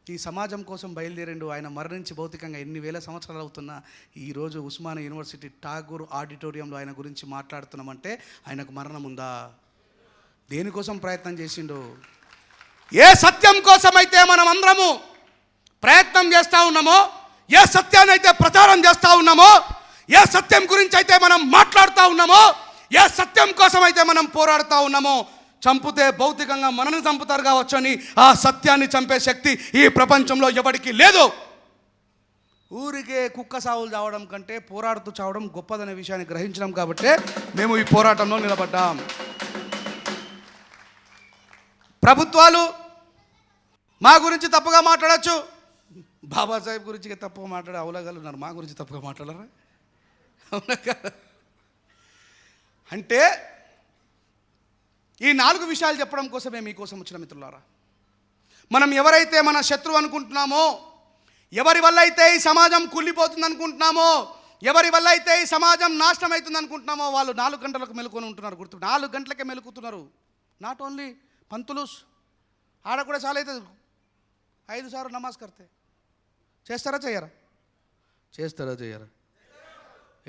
ఈ సమాజం కోసం బయలుదేరిండు. ఆయన మరణించి భౌతికంగా ఎన్ని వేల సంవత్సరాలు అవుతున్నా ఈరోజు ఉస్మానియా యూనివర్సిటీ ఠాగూర్ ఆడిటోరియంలో ఆయన గురించి మాట్లాడుతున్నామంటే ఆయనకు మరణం ఉందా? దేనికోసం ప్రయత్నం చేసిండు? ఏ సత్యం కోసమైతే మనం అందరము ప్రయత్నం చేస్తూ ఉన్నామో, ఏ సత్యాన్ని అయితే ప్రచారం చేస్తూ ఉన్నామో, ఏ సత్యం గురించి అయితే మనం మాట్లాడుతూ ఉన్నామో, ఏ సత్యం కోసం అయితే మనం పోరాడుతూ ఉన్నామో, చంపితే భౌతికంగా మనల్ని చంపుతారు కావచ్చు అని ఆ సత్యాన్ని చంపే శక్తి ఈ ప్రపంచంలో ఎవరికి లేదు. ఊరికే కుక్క సావులు చావడం కంటే పోరాడుతూ చావడం గొప్పదనే విషయాన్ని గ్రహించడం కాబట్టే మేము ఈ పోరాటంలో నిలబడ్డాం. ప్రభుత్వాలు మా గురించి తప్పుగా మాట్లాడచ్చు, బాబాసాహెబ్ గురించి తప్పుగా మాట్లాడే అవలగాలు ఉన్నారు, మా గురించి తప్పుగా మాట్లాడరా? అవునా కదా? అంటే ఈ 4 విషయాలు చెప్పడం కోసమే మీకోసం వచ్చిన మిత్రులారా. మనం ఎవరైతే మన శత్రువు అనుకుంటున్నామో, ఎవరి వల్ల అయితే ఈ సమాజం కుళ్ళిపోతుంది అనుకుంటున్నామో, ఎవరి వల్ల అయితే ఈ సమాజం నాశనం అవుతుంది అనుకుంటున్నామో వాళ్ళు 4 గంటలకు మెలుకొని ఉంటున్నారు. 4 గంటలకే మెలుకుతున్నారు. నాట్ ఓన్లీ పంతులుస్, ఆడ కూడా చాలా అవుతుంది. 5 సార్లు నమాజ్ కడితే చేస్తారా చెయ్యరా?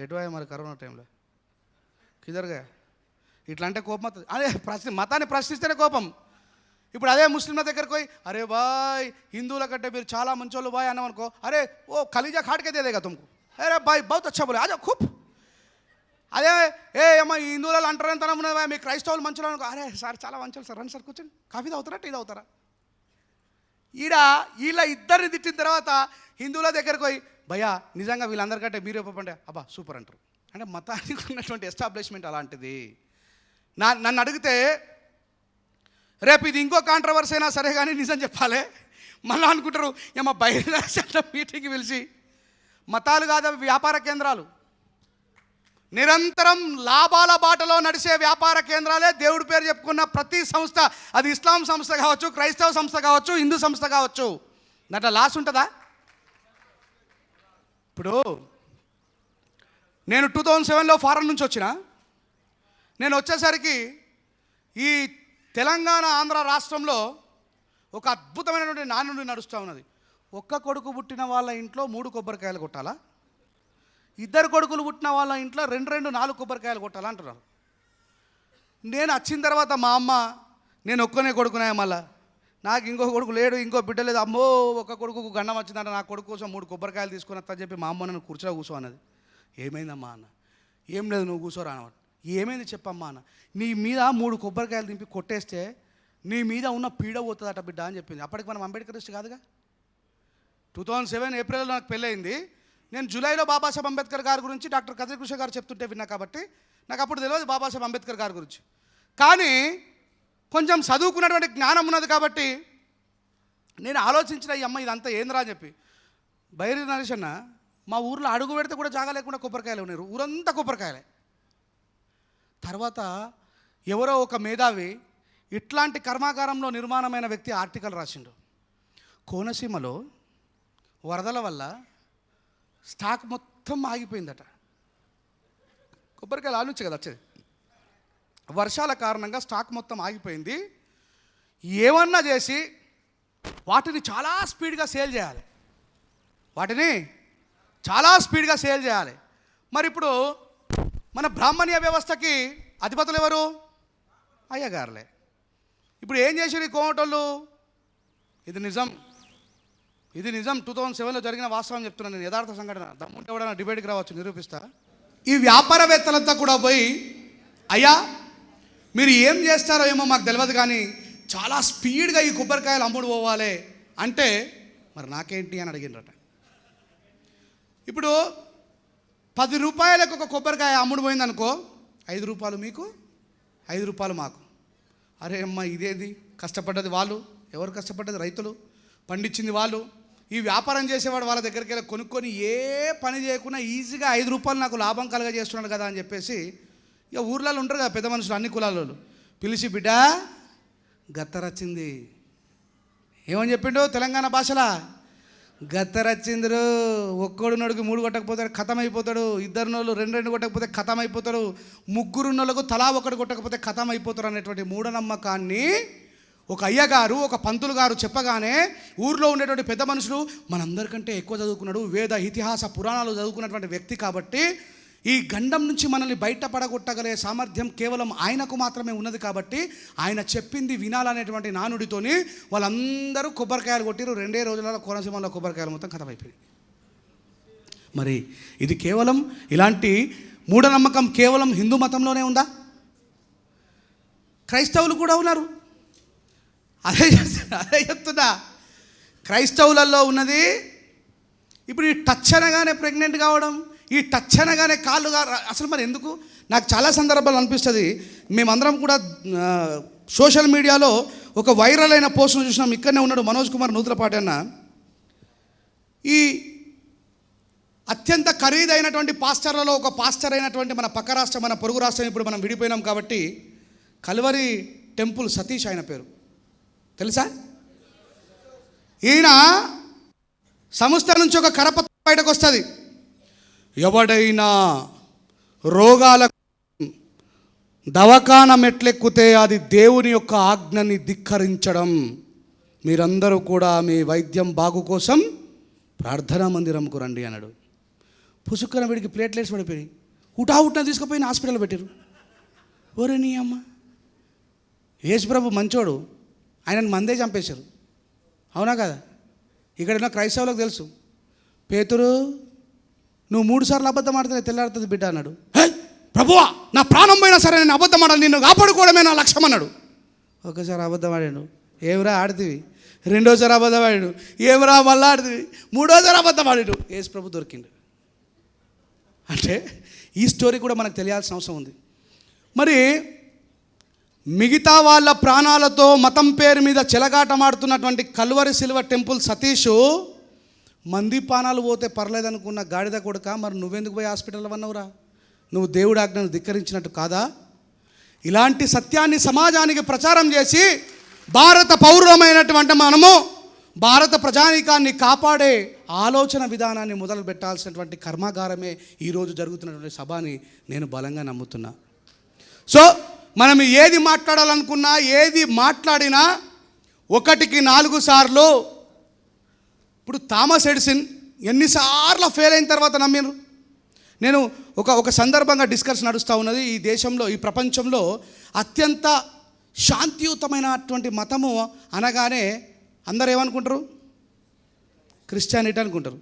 ఎటువా మరి కరోనా టైంలో కిదర్గా ఇట్లా అంటే కోపం అవుతుంది. అదే మతాన్ని ప్రశ్నిస్తేనే కోపం. ఇప్పుడు అదే ముస్లింల దగ్గరికి పోయి అరే బాయ్ హిందువుల కంటే మీరు చాలా మంచోళ్ళు బాయ్ అన్నాం అనుకో, అరే ఓ ఖలీజా ఖాట్కే దేదేగా తుమ్కు, అరే బాయ్ బహుత్ అచ్చా బోలే ఆజా ఖూబ్. అదే అమ్మ హిందువులలో అంటారంతనం ఉన్నదా మీ క్రైస్తవులు మంచులు అనుకో, అరే సార్ చాలా మంచోళ్ళు సార్, రండి సార్ కూర్చొని కాఫీ తాగుతారా టీ తాగుతారా? వీళ్ళ ఇద్దరిని తిట్టిన తర్వాత హిందువుల దగ్గరికి పోయి భయ్యా నిజంగా వీళ్ళందరికంటే మీరు చెప్పండి, అబ్బా సూపర్ అంటారు. అంటే మతానికి ఉన్నటువంటి ఎస్టాబ్లిష్మెంట్ అలాంటిది. నన్ను అడిగితే రేపు ఇది ఇంకో కాంట్రవర్సీ అయినా సరే కానీ నిజం చెప్పాలి. మళ్ళీ అనుకుంటారు ఏమో బహిరంగ మీటింగ్కి పిలిచి మతాలు కాదు వ్యాపార కేంద్రాలు, నిరంతరం లాభాల బాటలో నడిచే వ్యాపార కేంద్రాలే దేవుడి పేరు చెప్పుకున్న ప్రతి సంస్థ, అది ఇస్లాం సంస్థ కావచ్చు, క్రైస్తవ సంస్థ కావచ్చు, హిందూ సంస్థ కావచ్చు, దాంట్లో లాస్ ఉంటుందా? ఇప్పుడు నేను 2007లో ఫారెన్ నుంచి వచ్చిన, నేను వచ్చేసరికి ఈ తెలంగాణ ఆంధ్ర రాష్ట్రంలో ఒక అద్భుతమైనటువంటి నానుడి నడుస్తూ ఉన్నది. ఒక్క కొడుకు పుట్టిన వాళ్ళ ఇంట్లో 3 కొబ్బరికాయలు కొట్టాలా, 2 కొడుకులు పుట్టిన వాళ్ళ ఇంట్లో 2 4 కొబ్బరికాయలు కొట్టాలా అంటున్నారు. నేను వచ్చిన తర్వాత మా అమ్మ, నేను ఒక్కనే కొడుకునే, మళ్ళా నాకు ఇంకో కొడుకు లేడు, ఇంకో బిడ్డ లేదు, అమ్మో ఒక కొడుకు గండం వచ్చిందంటే నా కొడుకు కోసం 3 కొబ్బరికాయలు తీసుకుని వస్తా చెప్పి మా అమ్మ నన్ను కూర్చో అన్నది. ఏమైందమ్మా అన్న? ఏం లేదు నువ్వు కూర్చోరా అన్నమాట. ఏమైంది చెప్పమ్మా అన్న? నీ మీద 3 కొబ్బరికాయలు దింపి కొట్టేస్తే నీ మీద ఉన్న పీడ పోతుందట బిడ్డ అని చెప్పింది. అప్పటికి మనం అంబేద్కరిస్ట్ కాదుగా. 2007 ఏప్రిల్లో నాకు పెళ్ళయింది. నేను జూలైలో బాబాసాహెబ్ అంబేద్కర్ గారి గురించి డాక్టర్ కదిరి కృష్ణ గారు చెప్తుంటే విన్నా కాబట్టి నాకు అప్పుడు తెలియదు బాబాసాహెబ్ అంబేద్కర్ గారి గురించి. కానీ కొంచెం చదువుకున్నటువంటి జ్ఞానం ఉన్నది కాబట్టి నేను ఆలోచించిన ఈ అమ్మ ఇదంతా ఏంద్రా అని చెప్పి. బైరి నరేష్ అన్న, మా ఊర్లో అడుగు పెడితే కూడా జాగా లేకుండా కొబ్బరికాయలు ఉన్నాయి, ఊరంతా కొబ్బరికాయలే. తర్వాత ఎవరో ఒక మేధావి ఇట్లాంటి కర్మాగారంలో నిర్మాణమైన వ్యక్తి ఆర్టికల్ రాసిండు. కోనసీమలో వరదల వల్ల స్టాక్ మొత్తం ఆగిపోయిందట. కొబ్బరికాయలు ఆలోచించే కదా వచ్చేది. వర్షాల కారణంగా స్టాక్ మొత్తం ఆగిపోయింది. ఏమన్నా చేసి వాటిని చాలా స్పీడ్గా సేల్ చేయాలి, మరి ఇప్పుడు మన బ్రాహ్మణ్య వ్యవస్థకి అధిపతులు ఎవరు? అయ్యగారులే. ఇప్పుడు ఏం చేసారు ఈ కోమటోళ్ళు? ఇది నిజం 2007లో జరిగిన వాస్తవం చెప్తున్నాను నేను, యథార్థ సంఘటన. దమ్ముంటే ఎవడన్నా డిబేట్కి రావచ్చు, నిరూపిస్తా. ఈ వ్యాపారవేత్తలంతా కూడా పోయి, అయ్యా మీరు ఏం చేస్తారో ఏమో మాకు తెలియదు కానీ చాలా స్పీడ్గా ఈ కొబ్బరికాయలు అమ్ముడు పోవాలి అంటే, మరి నాకేంటి అని అడిగినరట. ఇప్పుడు 10 రూపాయలకు ఒక కొబ్బరికాయ అమ్ముడు పోయిందనుకో, 5 రూపాయలు మీకు, 5 రూపాయలు మాకు. అరే అమ్మ ఇదేది? కష్టపడ్డది వాళ్ళు. ఎవరు కష్టపడ్డది? రైతులు. పండించింది వాళ్ళు. ఈ వ్యాపారం చేసేవాడు వాళ్ళ దగ్గరికి వెళ్ళి కొనుక్కొని ఏ పని చేయకుండా ఈజీగా 5 రూపాయలు నాకు లాభం కలగజేస్తున్నాడు కదా అని చెప్పేసి ఇక ఊర్లలో ఉంటారు కదా పెద్ద మనుషులు, అన్ని కులాలలో పిలిచి, బిడ్డ గత్తరచ్చింది. ఏమని చెప్పిండు తెలంగాణ భాషలా? గత్తరచ్చిందిరు. ఒక్కడు నడుగు 3 కొట్టకపోతాడు ఖతం అయిపోతాడు, 2 నోళ్ళు 2 కొట్టకపోతే ఖతం అయిపోతాడు, 3 నోళ్ళకు తలా 1 కొట్టకపోతే ఖతం అయిపోతారు అనేటువంటి మూఢనమ్మకాన్ని ఒక అయ్యగారు, ఒక పంతులు గారు చెప్పగానే ఊర్లో ఉండేటువంటి పెద్ద మనుషులు, మనందరికంటే ఎక్కువ చదువుకున్నాడు, వేద ఇతిహాస పురాణాలు చదువుకున్నటువంటి వ్యక్తి కాబట్టి ఈ గండం నుంచి మనల్ని బయటపడగొట్టగలే సామర్థ్యం కేవలం ఆయనకు మాత్రమే ఉన్నది కాబట్టి ఆయన చెప్పింది వినాలనేటువంటి నానుడితోని వాళ్ళందరూ కొబ్బరికాయలు కొట్టిరు. 2 రోజులలో కోనసీమలో కొబ్బరికాయలు మొత్తం ఖతమైపోయింది. మరి ఇది కేవలం ఇలాంటి మూఢనమ్మకం కేవలం హిందూ మతంలోనే ఉందా? క్రైస్తవులు కూడా ఉన్నారు. అదే చెప్తున్నా, క్రైస్తవులలో ఉన్నది. ఇప్పుడు ఈ టచ్ అనగానే ప్రెగ్నెంట్ కావడం, ఈ టచ్ అనగానే కాళ్ళుగా, అసలు మరి ఎందుకు? నాకు చాలా సందర్భాలు అనిపిస్తుంది. మేమందరం కూడా సోషల్ మీడియాలో ఒక వైరల్ అయిన పోస్ట్ను చూసినాం. ఇక్కడనే ఉన్నాడు మనోజ్ కుమార్ నూతలపాటి అన్న. ఈ అత్యంత ఖరీదైనటువంటి పాస్టర్లలో ఒక పాస్టర్ అయినటువంటి మన పక్క రాష్ట్రం, మన పొరుగు రాష్ట్రం, ఇప్పుడు మనం విడిపోయినాం కాబట్టి, కల్వరి టెంపుల్ సతీష్ ఆయన పేరు తెలుసా? ఈయన సంస్థ నుంచి ఒక కరపత్రం బయటకు వస్తుంది. ఎవడైనా రోగాల దవాఖాన మెట్లెక్కితే అది దేవుని యొక్క ఆజ్ఞని ధిక్కరించడం. మీరందరూ కూడా మీ వైద్యం బాగు కోసం ప్రార్థనా మందిరంకు రండి అన్నాడు. పుసుక్కన వీడికి ప్లేట్లెట్స్ పడిపోయి హుటాహుట్న తీసుకుపోయి హాస్పిటల్ పెట్టారు. ఓరే నీ అమ్మ, యేసుప్రభు మంచోడు, ఆయనను మందే చంపేశారు. అవునా కదా? ఇక్కడ ఉన్న క్రైస్తవులకు తెలుసు. పేతురు, నువ్వు 3 సార్లు అబద్ధం ఆడితే తెల్లాడుతుంది బిడ్డ అన్నాడు. ప్రభువా, నా ప్రాణం పోయినా సరే నేను అబద్ధం ఆడాలి, నిన్ను కాపాడుకోవడమే నా లక్ష్యం అన్నాడు. ఒకసారి అబద్ధం ఆడాడు, ఏమిరా ఆడుతుంది. 2వ అబద్ధం ఆడాడు, ఏమిరా మళ్ళీ ఆడుతుంది. 3వ అబద్ధం ఆడాడు, యేసు ప్రభు దొరికిండు. అంటే ఈ స్టోరీ కూడా మనకు తెలియాల్సిన అవసరం ఉంది. మరి మిగతా వాళ్ళ ప్రాణాలతో మతం పేరు మీద చెలగాటమాడుతున్నటువంటి కల్వరి సిల్వ టెంపుల్ సతీష్ మంది ప్రాణాలు పోతే పర్లేదనుకున్న గాడిద కొడుక, మరి నువ్వెందుకు పోయి హాస్పిటల్ అన్నవురా? నువ్వు దేవుడి ఆజ్ఞను ధిక్కరించినట్టు కాదా? ఇలాంటి సత్యాన్ని సమాజానికి ప్రచారం చేసి భారత పౌరులమైనటువంటి మనము భారత ప్రజానీకాన్ని కాపాడే ఆలోచన విధానాన్ని మొదలు పెట్టాల్సినటువంటి కర్మాగారమే ఈరోజు జరుగుతున్నటువంటి సభ అని నేను బలంగా నమ్ముతున్నా. సో మనం ఏది మాట్లాడాలనుకున్నా, ఏది మాట్లాడినా 1కి 4 సార్లు. ఇప్పుడు థామస్ ఎడిసన్ ఎన్నిసార్లు ఫెయిల్ అయిన తర్వాత నమ్మిరు? నేను ఒక సందర్భంగా డిస్కషన్ నడుస్తూ ఉన్నది. ఈ దేశంలో, ఈ ప్రపంచంలో అత్యంత శాంతియుతమైనటువంటి మతము అనగానే అందరు ఏమనుకుంటారు? క్రిస్టియానిటీ అనుకుంటారు.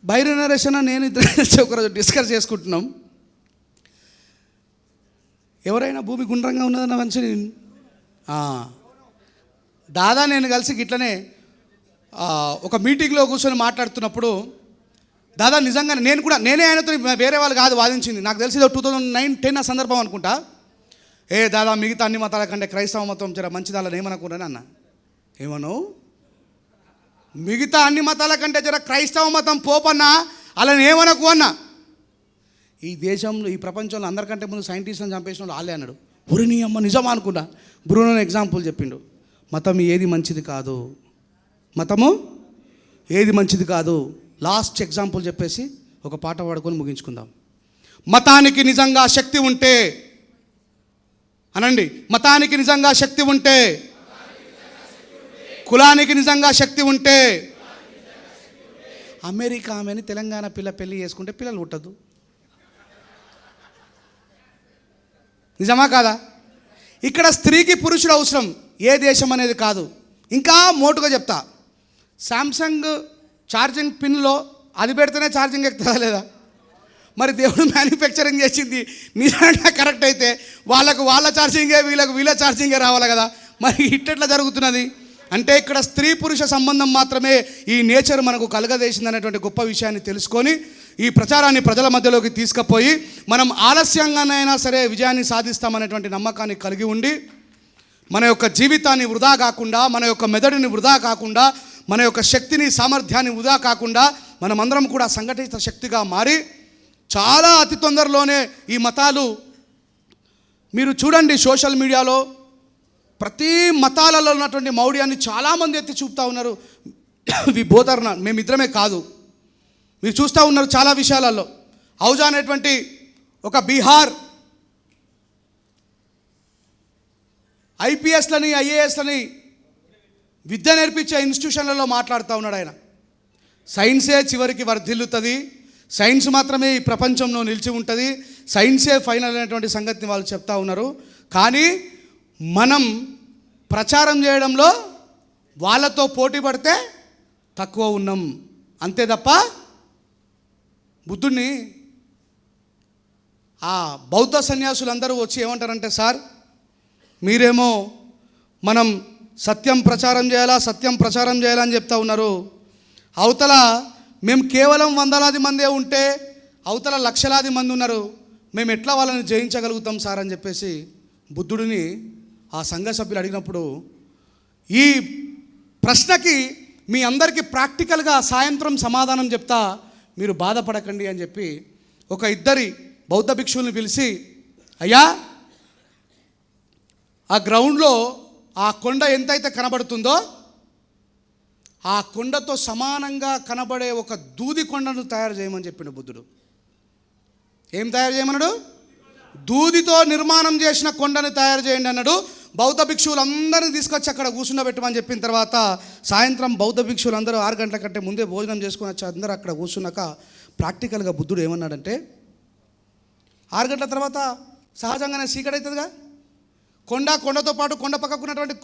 బైరి నరేషన్ నేను ఇద్దరు ఒకరోజు డిస్కస్ చేసుకుంటున్నాం. ఎవరైనా భూమి గుండ్రంగా ఉన్నదన్న మనిషిని దాదా నేను కలిసి ఇట్లనే ఒక మీటింగ్లో కూర్చొని మాట్లాడుతున్నప్పుడు, దాదా నిజంగా నేనే ఆయనతో, వేరే వాళ్ళు కాదు వాదించింది, నాకు తెలిసి 2009-10 ఆ సందర్భం అనుకుంటా. దాదా మిగతా అన్ని మతాల కంటే క్రైస్తవ మతం జర మంచిదాలని ఏమనుకుంటాను అన్న. ఏమను? మిగతా అన్ని మతాల కంటే జర క్రైస్తవ మతం పోపన్నా అలా ఏమనకు అన్న. ఈ దేశంలో, ఈ ప్రపంచంలో అందరికంటే ముందు సైంటిస్ట్ని చంపేసిన వాళ్ళు వాళ్ళే అన్నాడు. నీ అమ్మ నిజమా అనుకున్నా. బ్రూనో ఎగ్జాంపుల్ చెప్పిండు. మతం ఏది మంచిది కాదు, మతము ఏది మంచిది కాదు. లాస్ట్ ఎగ్జాంపుల్ చెప్పేసి ఒక పాట పాడుకొని ముగించుకుందాం. మతానికి నిజంగా శక్తి ఉంటే అనండి, మతానికి నిజంగా శక్తి ఉంటే, కులానికి నిజంగా శక్తి ఉంటే, అమెరికా ఆమెని తెలంగాణ పిల్ల పెళ్లి చేసుకుంటే పిల్లలు పుట్టదు. నిజమా కాదా? ఇక్కడ స్త్రీకి పురుషుడు అవసరం, ఏ దేశం అనేది కాదు. ఇంకా మోటుగా చెప్తా, శాంసంగ్ ఛార్జింగ్ పిన్లో అది పెడితేనే ఛార్జింగ్ ఎక్కుతుందా లేదా? మరి దేవుడు మ్యానుఫ్యాక్చరింగ్ చేసింది నిజంగా కరెక్ట్ అయితే వాళ్ళకు వాళ్ళ ఛార్జింగే, వీళ్ళకు వీళ్ళ ఛార్జింగే రావాలి కదా. మరి ఇట్లా జరుగుతున్నది అంటే ఇక్కడ స్త్రీ పురుష సంబంధం మాత్రమే ఈ నేచర్ మనకు కలగదేసింది అనేటువంటి గొప్ప విషయాన్ని తెలుసుకొని ఈ ప్రచారాన్ని ప్రజల మధ్యలోకి తీసుకుపోయి మనం ఆలస్యంగానైనా సరే విజయాన్ని సాధిస్తామనేటువంటి నమ్మకాన్ని కలిగి ఉండి మన యొక్క జీవితాన్ని వృధా కాకుండా, మన యొక్క మెదడుని వృధా కాకుండా, మన యొక్క శక్తిని సామర్థ్యాన్ని వృధా కాకుండా మనమందరం కూడా సంఘటిత శక్తిగా మారి చాలా అతి తొందరలోనే ఈ మతాలు, మీరు చూడండి సోషల్ మీడియాలో ప్రతి మతాలలో ఉన్నటువంటి మౌఢ్యాన్ని చాలామంది ఎత్తి చూపుతూ ఉన్నారు. వి బోత్ ఆర్ నాట్, మేమిద్దరమే కాదు, మీరు చూస్తూ ఉన్నారు చాలా విషయాలలో. ఔజా అనేటువంటి ఒక బీహార్ ఐపీఎస్లని ఐఏఎస్లని విద్య నేర్పించే ఇన్స్టిట్యూషన్లలో మాట్లాడుతూ ఉన్నాడు ఆయన. సైన్సే చివరికి వర్ధిల్లుతుంది, సైన్స్ మాత్రమే ఈ ప్రపంచంలో నిలిచి ఉంటుంది, సైన్సే ఫైనల్ అనేటువంటి సంగతిని వాళ్ళు చెప్తా ఉన్నారు. కానీ మనం ప్రచారం చేయడంలో వాళ్ళతో పోటీ పడితే తక్కువ ఉన్నాం అంతే తప్ప. బుద్ధుడిని ఆ బౌద్ధ సన్యాసులందరూ వచ్చి ఏమంటారంటే, సార్ మీరేమో మనం సత్యం ప్రచారం చేయాలా అని చెప్తా ఉన్నారు, అవతల మేము కేవలం 100,000 మందే ఉంటే అవతల లక్షలాది మంది ఉన్నారు, మేము ఎట్లా వాళ్ళని జయించగలుగుతాం సార్ అని చెప్పేసి బుద్ధుడిని ఆ సంఘ సభ్యులు అడిగినప్పుడు, ఈ ప్రశ్నకి మీ అందరికీ ప్రాక్టికల్గా సాయంత్రం సమాధానం చెప్తా, మీరు బాధపడకండి అని చెప్పి ఒక 2 బౌద్ధ భిక్షువుల్ని పిలిచి, అయ్యా ఆ గ్రౌండ్లో ఆ కొండ ఎంతైతే కనబడుతుందో ఆ కొండతో సమానంగా కనబడే ఒక దూది కొండను తయారు చేయమని చెప్పిండు బుద్ధుడు. ఏం తయారు చేయమన్నాడు? దూదితో నిర్మాణం చేసిన కొండని తయారు చేయండి అన్నాడు. బౌద్ధ భిక్షువులందరినీ తీసుకొచ్చి అక్కడ కూర్చుండబెట్టమని చెప్పిన తర్వాత సాయంత్రం బౌద్ధ భిక్షువులందరూ 6 గంటల కంటే ముందే భోజనం చేసుకుని వచ్చి అందరూ అక్కడ కూర్చున్నాక ప్రాక్టికల్గా బుద్ధుడు ఏమన్నాడంటే, 6 గంటల తర్వాత సహజంగానే చీకటి అవుతుందిగా, కొండతో పాటు కొండ పక్కకున్నటువంటి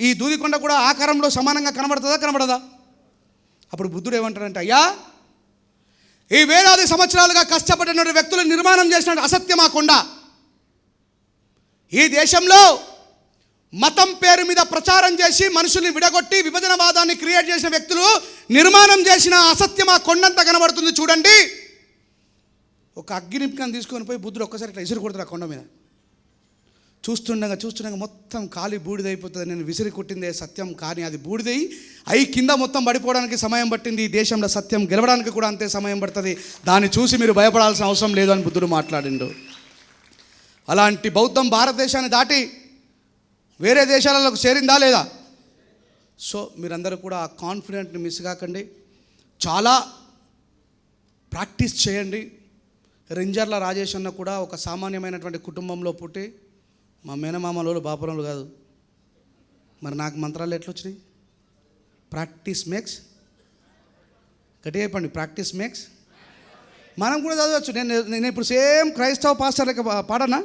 ఈ దూది కొండ కూడా ఆకారంలో సమానంగా కనబడదా? అప్పుడు బుద్ధుడు ఏమంటాడంటే, అయ్యా ఈ వేలాది సంవత్సరాలుగా కష్టపడిన వ్యక్తులు నిర్మాణం చేసిన అసత్యం ఆ కొండ. ఈ దేశంలో మతం పేరు మీద ప్రచారం చేసి మనుషుల్ని విడగొట్టి విభజనవాదాన్ని క్రియేట్ చేసిన వ్యక్తులు నిర్మాణం చేసిన అసత్యం ఆ కొండంతా కనబడుతుంది చూడండి. ఒక అగ్గినిప్పుకని తీసుకొని పోయి బుద్ధుడు ఒక్కసారి ఇట్లా ఇసురు కొడతారు ఆ కొండ మీద. చూస్తుండగా మొత్తం ఖాళీ బూడిదైపోతుంది. నేను విసిరి కొట్టిందే సత్యం, కానీ అది బూడిదై అయి కింద మొత్తం పడిపోవడానికి సమయం పట్టింది. ఈ దేశంలో సత్యం గెలవడానికి కూడా అంతే సమయం పడుతుంది. దాన్ని చూసి మీరు భయపడాల్సిన అవసరం లేదు అని బుద్ధుడు మాట్లాడిండు. అలాంటి బౌద్ధం భారతదేశాన్ని దాటి వేరే దేశాలకు చేరిందా లేదా? సో మీరందరూ కూడా ఆ కాన్ఫిడెంట్ని మిస్ కాకండి. చాలా ప్రాక్టీస్ చేయండి. రెంజర్ల రాజేష్ అన్న కూడా ఒక సామాన్యమైనటువంటి కుటుంబంలో పుట్టి, మా మేనమామలు బాపురంలు కాదు. మరి నాకు మంత్రాలు ఎట్లా వచ్చినాయి? ప్రాక్టీస్ మేక్స్, గట్టిగా చెప్పండి, ప్రాక్టీస్ మేక్స్. మనం కూడా చదవచ్చు. నేను ఇప్పుడు సేమ్ క్రైస్తవ పాస్టర్ లెక్క పాడనా?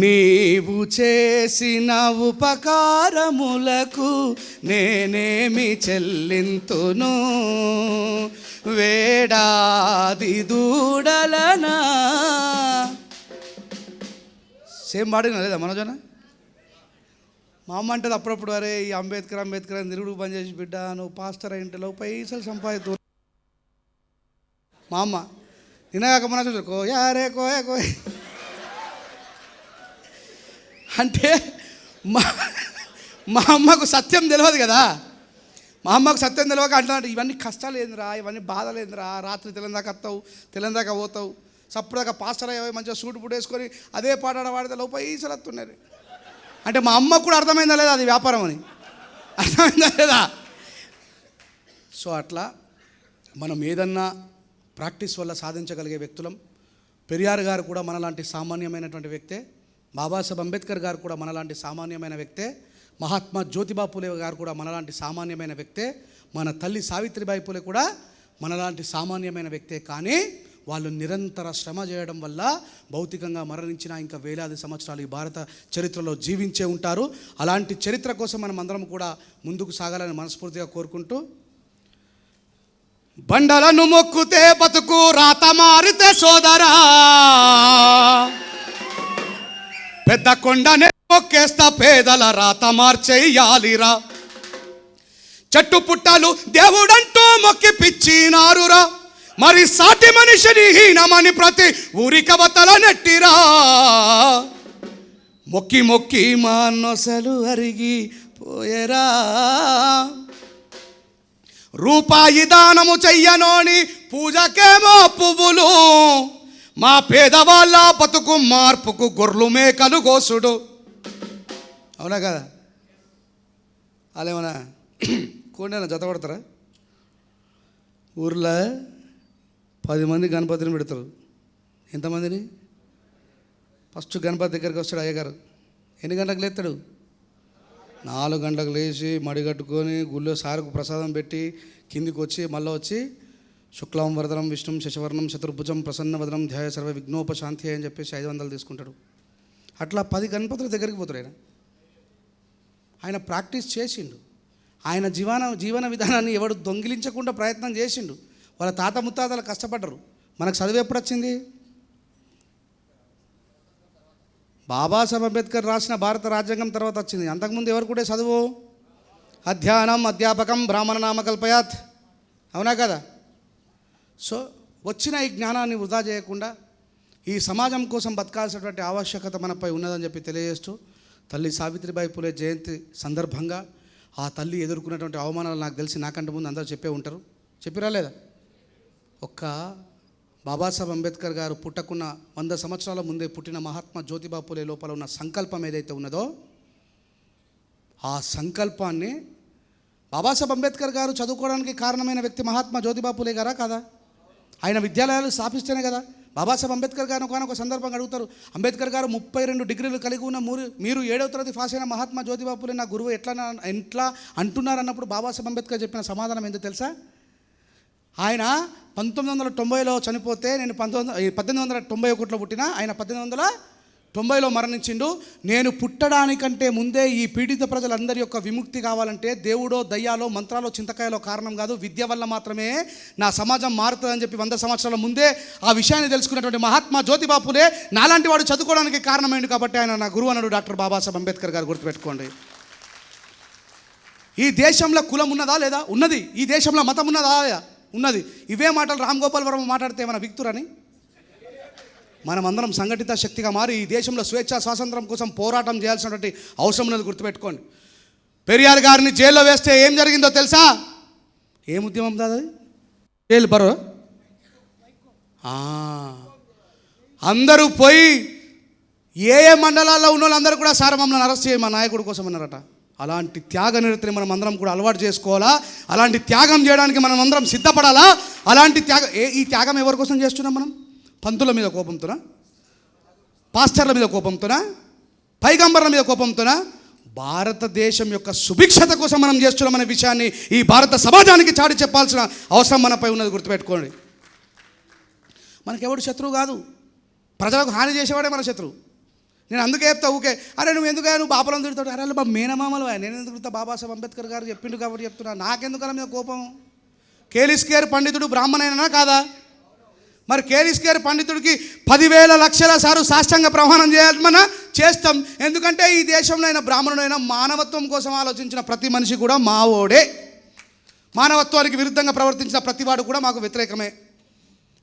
నీవు చేసిన ఉపకారములకు నేనేమి చెల్లింతును, వేడాది దూడలనా. సేమ్ పాడినా లేదా మనోజన? మా అమ్మ అంటది అప్పుడప్పుడు, అరే ఈ అంబేద్కర్ అని నిరుడు పని చేసి బిడ్డ, నువ్వు పాస్టర్ అయింటలో పైసలు సంపాదితూ. మా అమ్మ నిన్నగాక మన కోయారే కోయ అంటే మా అమ్మకు సత్యం తెలియదు కదా. మా అమ్మకు సత్యం తెలియక అంటున్నాడు, ఇవన్నీ కష్టాలు ఏందిరా, ఇవన్నీ బాధలు ఏందిరా, రాత్రి తెలందాక వస్తావు, తెలందాక పోతావు, సప్పుడుదాకా పాస్టర్ అయ్యావు, మంచిగా సూట్ బుట్ వేసుకొని అదే పాట వాడితే లోపల ఈసలు వస్తున్నారు. అంటే మా అమ్మకు కూడా అర్థమైందా లేదా అది వ్యాపారం అని? అర్థమైందా లేదా? సో అట్లా మనం ఏదన్నా ప్రాక్టీస్ వల్ల సాధించగలిగే వ్యక్తులం. పెరియార్ గారు కూడా మనలాంటి సామాన్యమైనటువంటి వ్యక్తే. బాబాసాహెబ్ అంబేద్కర్ గారు కూడా మనలాంటి సామాన్యమైన వ్యక్తే. మహాత్మా జ్యోతిబా పూలే గారు కూడా మనలాంటి సామాన్యమైన వ్యక్తే. మన తల్లి సావిత్రిబాయి పూలే కూడా మనలాంటి సామాన్యమైన వ్యక్తే. కానీ వాళ్ళు నిరంతర శ్రమ చేయడం వల్ల భౌతికంగా మరణించిన ఇంకా వేలాది సంవత్సరాలు ఈ భారత చరిత్రలో జీవించే ఉంటారు. అలాంటి చరిత్ర కోసం మనం అందరం కూడా ముందుకు సాగాలని మనస్ఫూర్తిగా కోరుకుంటూ, బండలను మొక్కుతే బతుకు రాత మారితే సోదరా, పెద్ద కొండనే మొక్కేస్తా పేదల రాత మార్చేయాలిరా, చెట్టు పుట్టలు దేవుడంటూ మొక్కి పిచ్చినారురా, మరి సాటి మనిషిని హీనమని ప్రతి ఊరి కవతల నెట్టిరా, మొక్కి మొక్కి మా నొసలు అరిగి పోయేరా, రూపాయి దానము చెయ్యనోని పూజకేమో పువ్వులు, మా పేదవాళ్ళ బతుకు మార్పుకు గొర్రెలు మేకలు గోసుడు. అవునా కదా? వాళ్ళేమన్నా కోడినా జతపడతారా? ఊర్లో 10 మంది గణపతిని పెడతారు. ఎంతమందిని? ఫస్ట్ గణపతి దగ్గరికి వస్తాడు అయ్యగారు. ఎన్ని గంటలకు లేస్తాడు? 4 గంటలకు లేచి మడి కట్టుకొని గుళ్ళో సారుకు ప్రసాదం పెట్టి కిందికి వచ్చి మళ్ళీ వచ్చి శుక్లాం వరదనం విష్ణుం శశవర్ణం చతుర్భుజం ప్రసన్నవదనం ధ్యాయ సర్వ విఘ్నోపశాంతి అని చెప్పేసి 500 తీసుకుంటాడు. అట్లా 10 గణపతుల దగ్గరికి పోతాడు. ఆయన ప్రాక్టీస్ చేసిండు. ఆయన జీవన విధానాన్ని ఎవడు దొంగిలించకుండా ప్రయత్నం చేసిండు. వాళ్ళ తాత ముత్తాతలు కష్టపడ్డరు. మనకు చదువు ఎప్పుడు వచ్చింది? బాబాసాహెబ్ అంబేద్కర్ రాసిన భారత రాజ్యాంగం తర్వాత వచ్చింది. అంతకుముందు ఎవరు కూడా చదువు? అధ్యయనం అధ్యాపకం బ్రాహ్మణ నామకల్పయాత్. అవునా కదా? సో వచ్చిన ఈ జ్ఞానాన్ని వృధా చేయకుండా ఈ సమాజం కోసం బతకాల్సినటువంటి ఆవశ్యకత మనపై ఉన్నదని చెప్పి తెలియజేస్తూ, తల్లి సావిత్రిబాయి పూలే జయంతి సందర్భంగా ఆ తల్లి ఎదుర్కొన్నటువంటి అవమానాలు నాకు తెలిసి నాకంటే ముందు అందరూ చెప్పే ఉంటారు. చెప్పిరా లేదా? ఒక్క బాబాసాహెబ్ అంబేద్కర్ గారు పుట్టకున్న 100 సంవత్సరాల ముందే పుట్టిన మహాత్మా జ్యోతిబా పూలే లోపల ఉన్న సంకల్పం ఏదైతే ఉన్నదో, ఆ సంకల్పాన్ని బాబాసాహెబ్ అంబేద్కర్ గారు చదువుకోవడానికి కారణమైన వ్యక్తి మహాత్మా జ్యోతిబా పూలే గారా కాదా? ఆయన విద్యాలయాలు స్థాపిస్తేనే కదా. బాబాసాహెబ్ అంబేద్కర్ గారు ఒక సందర్భంగా అడుగుతారు, అంబేద్కర్ గారు 32 డిగ్రీలు కలిగి ఉన్న మీరు 7వ తరగతి పాస్ అయిన మహాత్మా జ్యోతిబా పూలే నా గురువు ఎట్లా అంటున్నారు అన్నప్పుడు బాబాసాహెబ్ అంబేద్కర్ చెప్పిన సమాధానం ఎందుకు తెలుసా? ఆయన 1990లో చనిపోతే నేను 1891లో పుట్టిన, ఆయన 1890లో మరణించిండు. నేను పుట్టడానికంటే ముందే ఈ పీడిత ప్రజలందరి యొక్క విముక్తి కావాలంటే దేవుడో దయ్యాలో మంత్రాలో చింతకాయలో కారణం కాదు, విద్య వల్ల మాత్రమే నా సమాజం మారుతుందని చెప్పి 100 సంవత్సరాల ముందే ఆ విషయాన్ని తెలుసుకున్నటువంటి మహాత్మా జ్యోతిబా పూలే నాలాంటి వాడు చదువుకోవడానికి కారణమైంది కాబట్టి ఆయన నా గురువు అన్నాడు డాక్టర్ బాబాసాహెబ్ అంబేద్కర్ గారు. గుర్తుపెట్టుకోండి. ఈ దేశంలో కులం ఉన్నదా లేదా? ఉన్నది. ఈ దేశంలో మతం ఉన్నదా లేదా? ఉన్నది. ఇవే మాటలు రామ్ గోపాల్ వర్మ మాట్లాడితే ఏమైనా విక్తురని? మనమందరం సంఘటిత శక్తిగా మారి ఈ దేశంలో స్వేచ్ఛ స్వాతంత్రం కోసం పోరాటం చేయాల్సినటువంటి అవసరం ఉన్నది గుర్తుపెట్టుకోండి. పెరియార్ గారిని జైల్లో వేస్తే ఏం జరిగిందో తెలుసా? ఏం ఉద్యమం దాది? జైలు బరో అందరూ పోయి ఏ మండలాల్లో ఉన్న వాళ్ళందరూ కూడా సార్ మమ్మల్ని అరెస్ట్ చేయ మా నాయకుడి కోసం అన్నారట. అలాంటి త్యాగ నిరతిని మనం అందరం కూడా అలవాటు చేసుకోవాలా. అలాంటి త్యాగం చేయడానికి మనం అందరం సిద్ధపడాలా. అలాంటి ఈ త్యాగం ఎవరి కోసం చేస్తున్నాం మనం? పంతుల మీద కోపంతోనా? పాస్టర్ల మీద కోపంతోనా? పైగంబర్ల మీద కోపంతోనా? భారతదేశం యొక్క సుభిక్షత కోసం మనం చేస్తున్నామనే విషయాన్ని ఈ భారత సమాజానికి చాటి చెప్పాల్సిన అవసరం మనపై ఉన్నది గుర్తుపెట్టుకోండి. మనకెవడు శత్రువు కాదు, ప్రజలకు హాని చేసేవాడే మన శత్రువు. నేను అందుకే చెప్తా ఊకే, అరే నువ్వు ఎందుకు నువ్వు బాపలను తిడతాడు, అరే మా మేనమామలు నేను ఎందుకు తిడతా, బాబాసాహెబ్ అంబేద్కర్ గారు చెప్పిండు కాబట్టి చెప్తున్నా. నాకెందుకలా మీద కోపం? కేలిస్కేర్ పండితుడు బ్రాహ్మణైనా కాదా? మరి కేలిస్కేర్ పండితుడికి 10,000 లక్షల సార్లు సాష్టాంగ ప్రమాణం చేయాలన్నా చేస్తాం. ఎందుకంటే ఈ దేశంలో అయినా బ్రాహ్మణుడైనా మానవత్వం కోసం ఆలోచించిన ప్రతి మనిషి కూడా మావోడే. మానవత్వానికి విరుద్ధంగా ప్రవర్తించిన ప్రతివాడు కూడా మాకు వ్యతిరేకమే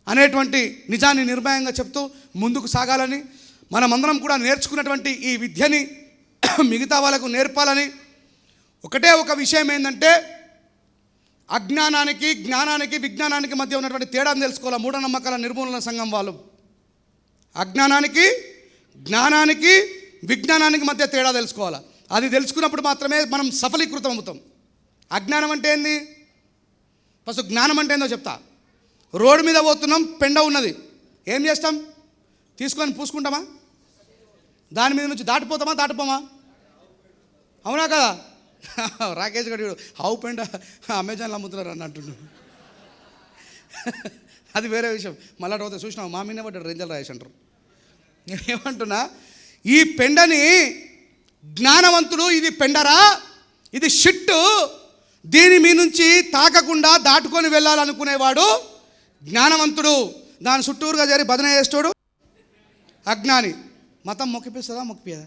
అనేటువంటి నిజాన్ని నిర్భయంగా చెప్తూ ముందుకు సాగాలని, మనమందరం కూడా నేర్చుకున్నటువంటి ఈ విద్యని మిగతా వాళ్ళకు నేర్పాలని. ఒకటే ఒక విషయం ఏంటంటే, అజ్ఞానానికి జ్ఞానానికి విజ్ఞానానికి మధ్య ఉన్నటువంటి తేడాను తెలుసుకోవాలి. మూఢనమ్మకాల నిర్మూలన సంఘం వాళ్ళు అజ్ఞానానికి జ్ఞానానికి విజ్ఞానానికి మధ్య తేడా తెలుసుకోవాలి. అది తెలుసుకున్నప్పుడు మాత్రమే మనం సఫలీకృతం అవుతాం. అజ్ఞానం అంటే ఏంది? ఫస్ట్ జ్ఞానం అంటే ఏందో చెప్తా. రోడ్డు మీద పోతున్నాం, పెండ ఉన్నది, ఏం చేస్తాం? తీసుకొని పూసుకుంటామా? దాని మీద నుంచి దాటిపోతామా? దాటిపోమా? అవునా కదా? రాకేష్ గడు హౌ పెండ అమెజాన్లో అమ్ముతున్నారు అన్నట్టు. అది వేరే విషయం. మళ్ళీ పోతే చూసినావు మా మీద పడ్డాడు రేంజల్ రాయేష్ అంటారు. నేను ఏమంటున్నా, ఈ పెండని జ్ఞానవంతుడు ఇది పెండరా, ఇది షిట్టు, దీని మీ నుంచి తాకకుండా దాటుకొని వెళ్ళాలనుకునేవాడు జ్ఞానవంతుడు. దాని చుట్టూరుగా చేరి భజన చేస్తాడు అజ్ఞాని. మతం మొక్కిపిస్తుందా? మొక్కిపియదా?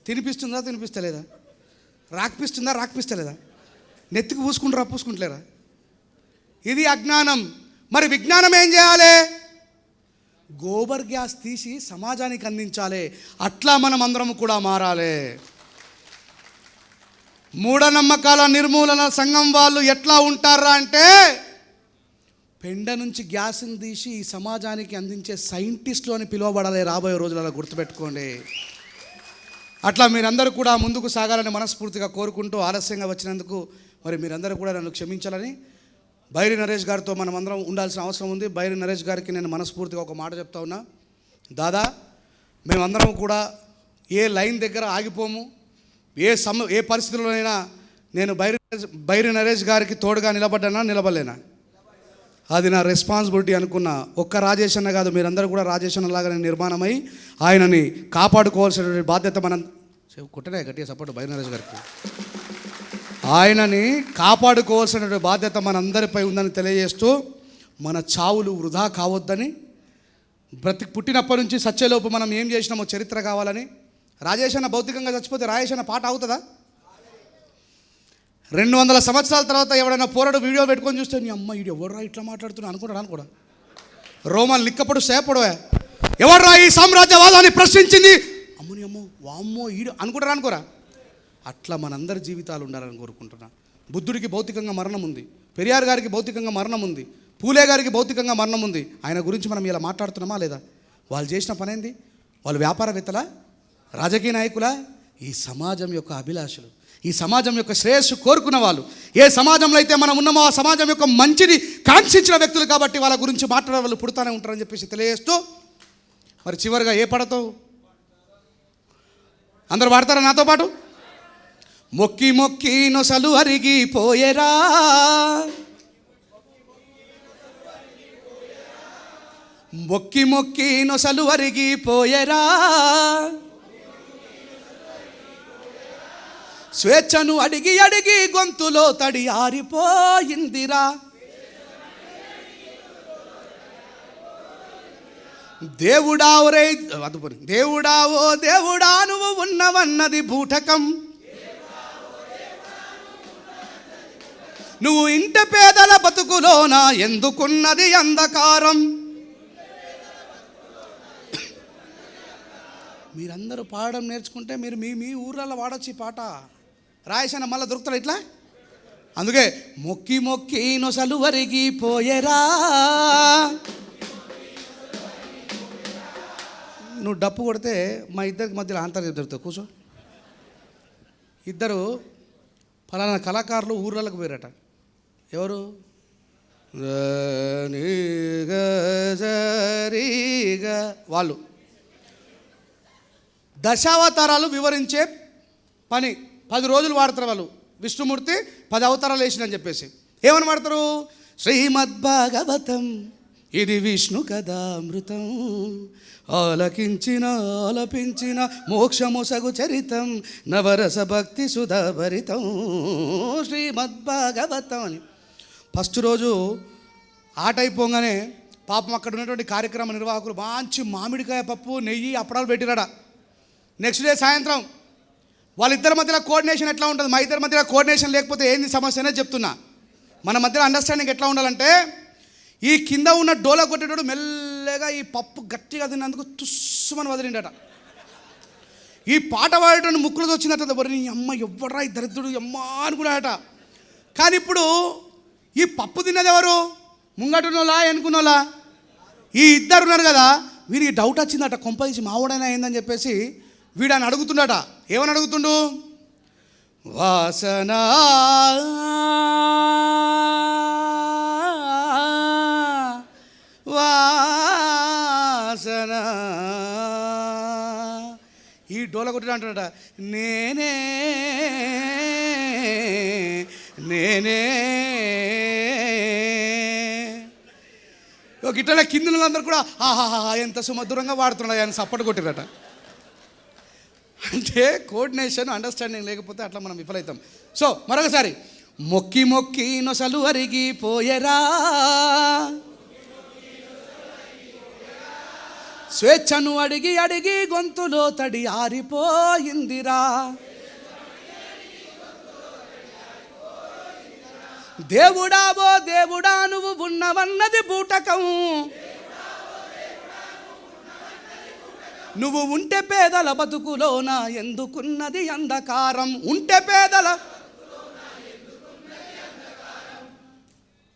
తినిపిస్తుందా? తినిపిస్తలేదా? రాకిపిస్తుందా? రాకిపిస్తలేదా? నెత్తికి పూసుకుంటారా? పూసుకుంటలేరా? ఇది అజ్ఞానం. మరి విజ్ఞానం ఏం చేయాలి? గోబర్ గ్యాస్ తీసి సమాజానికి అందించాలి. అట్లా మనం అందరం కూడా మారాలి. మూఢనమ్మకాల నిర్మూలన సంఘం వాళ్ళు ఎట్లా ఉంటారా అంటే, పెండ నుంచి గ్యాస్ని తీసి ఈ సమాజానికి అందించే సైంటిస్టులు అని పిలువబడాలి రాబోయే రోజులలో. గుర్తుపెట్టుకోండి. అట్లా మీరందరూ కూడా ముందుకు సాగాలని మనస్ఫూర్తిగా కోరుకుంటూ, ఆలస్యంగా వచ్చినందుకు మరి మీరందరూ కూడా నన్ను క్షమించాలని బైరి నరేష్ గారితో మనం అందరం ఉండాల్సిన అవసరం ఉంది. బైరి నరేష్ గారికి నేను మనస్ఫూర్తిగా ఒక మాట చెప్తా ఉన్నా. దాదా, మేమందరం కూడా ఏ లైన్ దగ్గర ఆగిపోము. ఏ పరిస్థితుల్లోనైనా నేను బైరి నరేష్ గారికి తోడుగా నిలబడ్డానా నిలబడలేనా, అది నా రెస్పాన్సిబిలిటీ అనుకున్నా. ఒక్క రాజేష్ అన్న కాదు, మీరందరూ కూడా రాజేష్ అన్నలాగా నిర్మాణమై ఆయనని కాపాడుకోవాల్సిన బాధ్యత మనం కొట్టనే గట్టిగా సపోర్ట్ బైరి నరేష్ గారికి. ఆయనని కాపాడుకోవాల్సిన బాధ్యత మనందరిపై ఉందని తెలియజేస్తూ, మన చావులు వృధా కావద్దని, పుట్టినప్పటి నుంచి సత్యలోపు మనం ఏం చేసినామో చరిత్ర కావాలని. రాజేష్ అన్న భౌతికంగా చచ్చిపోతే రాజేష్ అన్న పాట అవుతుందా? 200 సంవత్సరాల తర్వాత ఎవడైనా పోరాడు వీడియో పెట్టుకొని చూస్తే, నీ అమ్మ వీడు ఎవర్రా ఇట్లా మాట్లాడుతున్నా అనుకుంటాడు కూడా. రోమన్ లిక్కప్పుడు సేపడవే, ఎవర్రా ఈ సామ్రాజ్యవాదాన్ని ప్రశ్నించింది, అమ్మని అమ్మో వామ్మో ఈడు అనుకుంటారా అనుకోరా. అట్లా మనందరి జీవితాలు ఉండాలని కోరుకుంటున్నా. బుద్ధుడికి భౌతికంగా మరణం ఉంది, పెరియార్ గారికి భౌతికంగా మరణం ఉంది, పూలే గారికి భౌతికంగా మరణం ఉంది. ఆయన గురించి మనం ఇలా మాట్లాడుతున్నామా లేదా? వాళ్ళు చేసిన పని ఏంది? వాళ్ళు వ్యాపారవేత్తలా, రాజకీయ నాయకులా? ఈ సమాజం యొక్క అభిలాషులు, ఈ సమాజం యొక్క శ్రేయస్సు కోరుకున్న వాళ్ళు. ఏ సమాజంలో అయితే మనం ఉన్నామో ఆ సమాజం యొక్క మంచిని కాంక్షించిన వ్యక్తులు కాబట్టి వాళ్ళ గురించి మాట్లాడే వాళ్ళు పుడతానే ఉంటారని చెప్పేసి తెలియజేస్తూ, మరి చివరిగా ఏ పడతావు అందరూ పాడతారా నాతో పాటు? మొక్కి మొక్కి నొసలు అరిగిపోయేరా, మొక్కి మొక్కి నొసలు అరిగిపోయేరా, స్వేచ్ఛను అడిగి అడిగి గొంతులో తడి ఆరిపోయిందిరా, దేవుడా ఒరే దేవుడా ఓ దేవుడా నువ్వు ఉన్నవన్నది బూటకం, నువ్వు ఇంట పేదల బతుకులోన ఎందుకున్నది అంధకారం, మీరందరూ పాడడం నేర్చుకుంటే మీరు మీ మీ ఊర్లలో వాడొచ్చు ఈ పాట. రాయేశాన మళ్ళీ దొరుకుతాడు ఇట్లా. అందుకే మొక్కి మొక్కి నొసలు వరిగి పోయేరా. నువ్వు డప్పు కొడితే మా ఇద్దరికి మధ్యలో ఆంతర్యం దొరుకుతుంది. కూర్చో. ఇద్దరు ఫలానా కళాకారులు ఊర్లకు పోయారట. ఎవరు? వాళ్ళు దశావతారాలు వివరించే పని 10 రోజులు వాడతారు వాళ్ళు. విష్ణుమూర్తి 10 అవతారాలు వేసిందని చెప్పేసి ఏమని వాడతారు? శ్రీమద్భాగవతం ఇది విష్ణు కథామృతం, ఆలపించిన మోక్షముసగు చరితం, నవరస భక్తి సుధాభరితం శ్రీమద్భాగవతం అని. ఫస్ట్ రోజు ఆట అయిపోగానే పాపం అక్కడ ఉన్నటువంటి కార్యక్రమ నిర్వాహకులు మంచి మామిడికాయ పప్పు నెయ్యి అప్పడాలు పెట్టిరాడ. నెక్స్ట్ డే సాయంత్రం వాళ్ళిద్దరి మధ్యలో కోఆర్డినేషన్ ఎట్లా ఉంటుంది? మా ఇద్దరి మధ్యలో కోఆర్డినేషన్ లేకపోతే ఏంది సమస్య అనేది చెప్తున్నా. మన మధ్యలో అండర్స్టాండింగ్ ఎట్లా ఉండాలంటే, ఈ కింద ఉన్న డోలా కొట్టేటోడు మెల్లగా ఈ పప్పు గట్టిగా తిన్నందుకు తుస్సుమని వదిలిండట. ఈ పాట పాడేటోని ముక్కులతో వచ్చిందట. నీ అమ్మ ఎవ్వడ్రా ఈ దరిద్రుడు అమ్మ అనుకున్నాడట. కానీ ఇప్పుడు ఈ పప్పు తిన్నది ఎవరు? ముంగటున్నోలా ఎనుకున్నోలా? ఈ ఇద్దరు ఉన్నారు కదా, వీరికి డౌట్ వచ్చిందట. కొంపదీసి మావోడైనా అయిందని చెప్పేసి వీడని అడుగుతుండట. ఏమని అడుగుతుండు? వాసన వాసన. ఈ డోల కొట్టిన అంటున్నాడ, నేనే నేనే. గిట్ల కింద వాళ్ళందరూ కూడా ఆహాహా ఎంత సుమధురంగా వాడుతున్నాడు అని సప్పటి కొట్టిరట. అంటే కోఆర్డినేషన్ అండర్స్టాండింగ్ లేకపోతే అట్లా మనం విఫలవుతాం. సో మరొకసారి, మొక్కి మొక్కి నొసలు అరిగి పోయేరా, స్వేచ్ఛను అడిగి అడిగి గొంతులో తడి ఆరిపోయిందిరా, దేవుడా ఓ దేవుడా నువ్వు ఉన్నవన్నది బూటకం, నువ్వు ఉంటే పేదల బతుకులోన ఎందుకున్నది అంధకారం. ఉంటే పేదల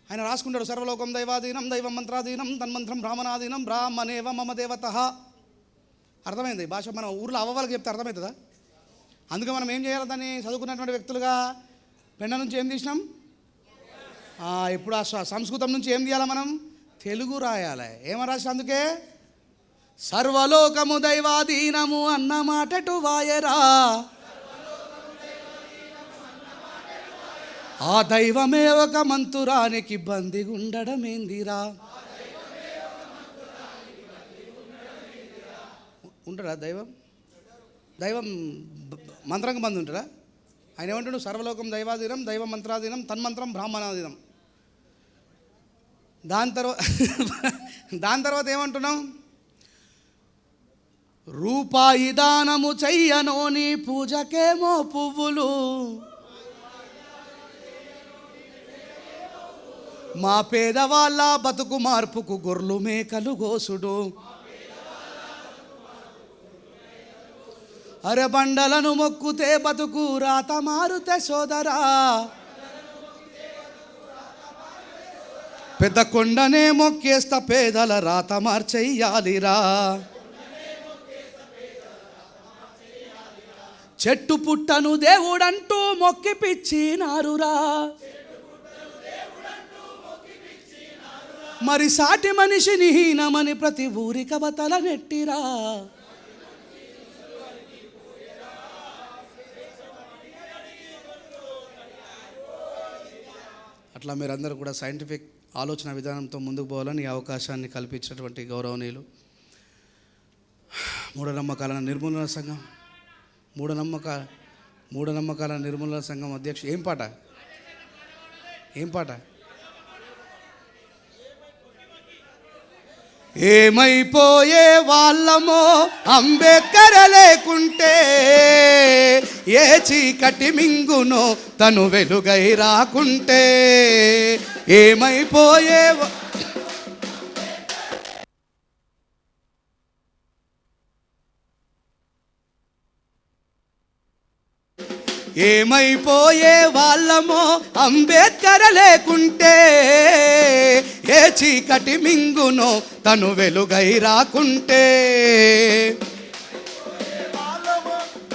ఆయన రాసుకుంటాడు, సర్వలోకం దైవాధీనం దైవం మంత్రాధీనం తన్మంత్రం బ్రాహ్మణాధీనం బ్రాహ్మణేవ మమ దేవత. అర్థమైంది భాష? మనం ఊర్లో అవ్వవాళ్ళకి చెప్తే అర్థమవుతుందా? అందుకే మనం ఏం చేయాలి? దాన్ని చదువుకున్నటువంటి వ్యక్తులుగా పెండ నుంచి ఏం తీసినాం? ఇప్పుడు ఆ సంస్కృతం నుంచి ఏం తీయాలి? మనం తెలుగు రాయాలి. ఏమని రాసి? అందుకే సర్వలోకము దైవాధీనము అన్న మాటటు వాయరా, ఆ దైవమే ఒక మంతురానికి బందిగుండడమేందిరా. ఉంటాడా దైవం? దైవం మంత్రంగా బంధు ఉంటాడా? ఆయన ఏమంటాడు? సర్వలోకం దైవాధీనం దైవ మంత్రాధీనం తన్మంత్రం బ్రాహ్మణాధీనం. దాని తర్వాత ఏమంటున్నాం? రూపాయి దానము చెయ్యనోని పూజకేమో పువ్వులు, మా పేదవాళ్ళ బతుకు మార్పుకు గొర్రెలు మేకలు గోసుడు, అరబండలను మొక్కుతే బతుకు రాత మారుతే సోదరా, పెద్ద కొండనే మొక్కేస్తా పేదల రాత మార్చెయ్యాలిరా, చెట్టు పుట్టను దేవుడంటూ మొక్కి పిచ్చినారురా, మరి సాటి మనిషిని హీనమని ప్రతి ఊరి కవతల నెట్టిరా. అట్లా మీరందరూ కూడా సైంటిఫిక్ ఆలోచన విధానంతో ముందుకు పోవాలని ఈ అవకాశాన్ని కల్పించినటువంటి గౌరవనీయులు మూఢనమ్మకాల నిర్మూలన సంఘం మూఢనమ్మకాల నిర్మూలన సంఘం అధ్యక్షుడు. ఏం పాట? ఏమైపోయే వాళ్ళమో అంబేద్కర్ లేకుంటే, ఏ చీకటి మింగునో తను వెలుగై రాకుంటే, ఏమైపోయే ఏమైపోయే వాళ్ళమో అంబేద్కర్ లేకుంటే, ఏ చీకటి మింగునో తను వెలుగై రాకుంటే.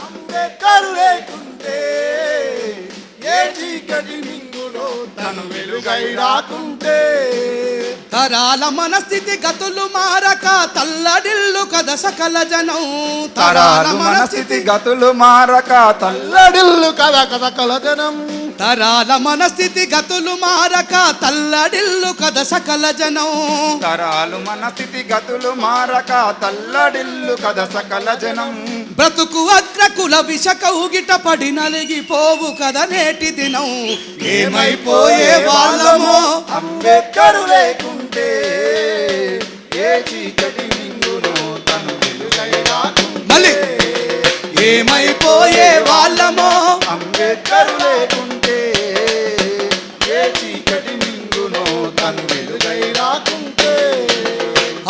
అంబేద్కర్ లేకుంటే, ఏ చీకటి మింగునో తను వెలుగై రాకుంటే. తరాల మనస్థితి గతులు మారక తల్లడిల్లు కథ సకల జనం. తరాల మనస్థితి గతులు మారక తల్లడిల్లు కథ సకల జనం. తరాల మనస్థితి గతులు మారక తల్లడిల్లు కథ సకల జనం. తరాలు మనస్థితి గతులు మారక తల్లడిల్లు కథ సకల జనం. బ్రతుకు అగ్రకుల విష కౌగిట పడి నలిగిపోవు కథ నేటి దినం. ఏమైపోయే వాళ్ళమో అంబేద్కర్ లేకుంటే, ఏ చీకటి మింగునో తను వెలుగై రాకుంటే. మళ్ళీ ఏమైపోయే వాళ్ళమో అంబేద్కర్ లేకుంటే, ఏ చీకటి మింగునో తను వెలుగై రాకుంటే.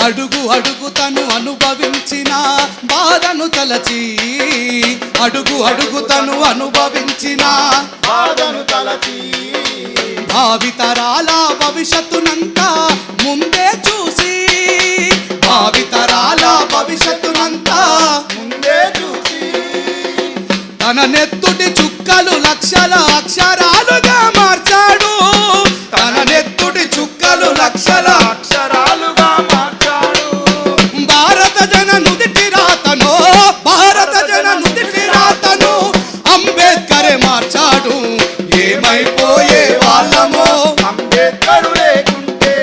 అడుగు అడుగు తను అనుభవించిన బాధను తలచి, అడుగు అడుగు తను అనుభవించిన బాధను తలచి, భావితరాల భవిష్యత్తునంతా ముందే చూసి, భావితరాల భవిష్యత్తునంతా ముందే చూసి, తన నెత్తుటి చుక్కలు లక్షల అక్షరాలుగా మార్చాడు. తన నెత్తుటి చుక్కలు లక్షల అక్షరాలుగా మార్చాడు. భారత జన నుదిటి రాతను, భారత జన నుదిటి రాతను అంబేద్కరే మార్చాడు. ఏమైపోయే వాళ్ళమో అంబేద్కర్ లేకుంటే,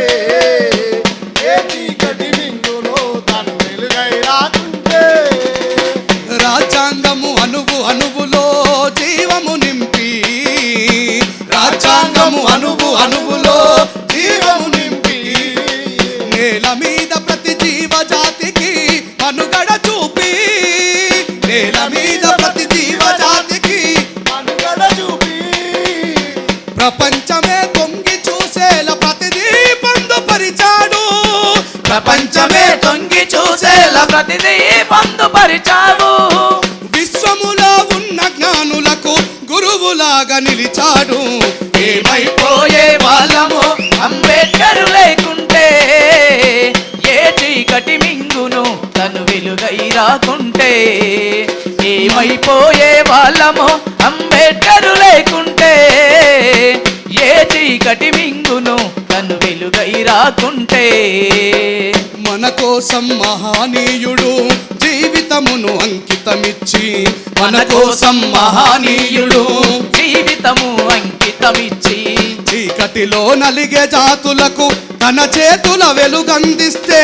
ఏ చీకటి మింగునో తను వెలుగై రాకుంటే. రాజ్యాంగము అణువు అణువులో జీవము నింపి, రాజ్యాంగము అణువు అణువులో జీవము నింపి, నేల మీద ప్రతి జీవజాతికి మనుగడ చూపి, నేల మీద ప్రతి జీవజాతికి మనుగడ చూపి, ప్రపంచమే తొంగి చూసేలా ప్రతిదీ పొందుపరిచాడు. ప్రపంచమే తొంగి చూసేలా ప్రతిదీ పొందుపరిచావు. విశ్వములో ఉన్న జ్ఞానులకు గురువులాగా నిలిచాడు. ఏమైపోయే వాళ్ళమో అంబేద్కర్ లేకుంటే, ఏ చీకటి మింగును తను వెలుగై రాకుంటే. ఏమైపోయే వాళ్ళమో అంబేద్కర్ లేకుంటే, ఏ చీకటి మింగును తను వెలుగై రాకుంటే. మన కోసం మహానీయుడు జీవితమును అంకితమిచ్చి, మన కోసం మహానీయుడు జీవితము అంకితమిచ్చి, చీకటిలో నలిగే జాతులకు తన చేతుల వెలుగందిస్తే,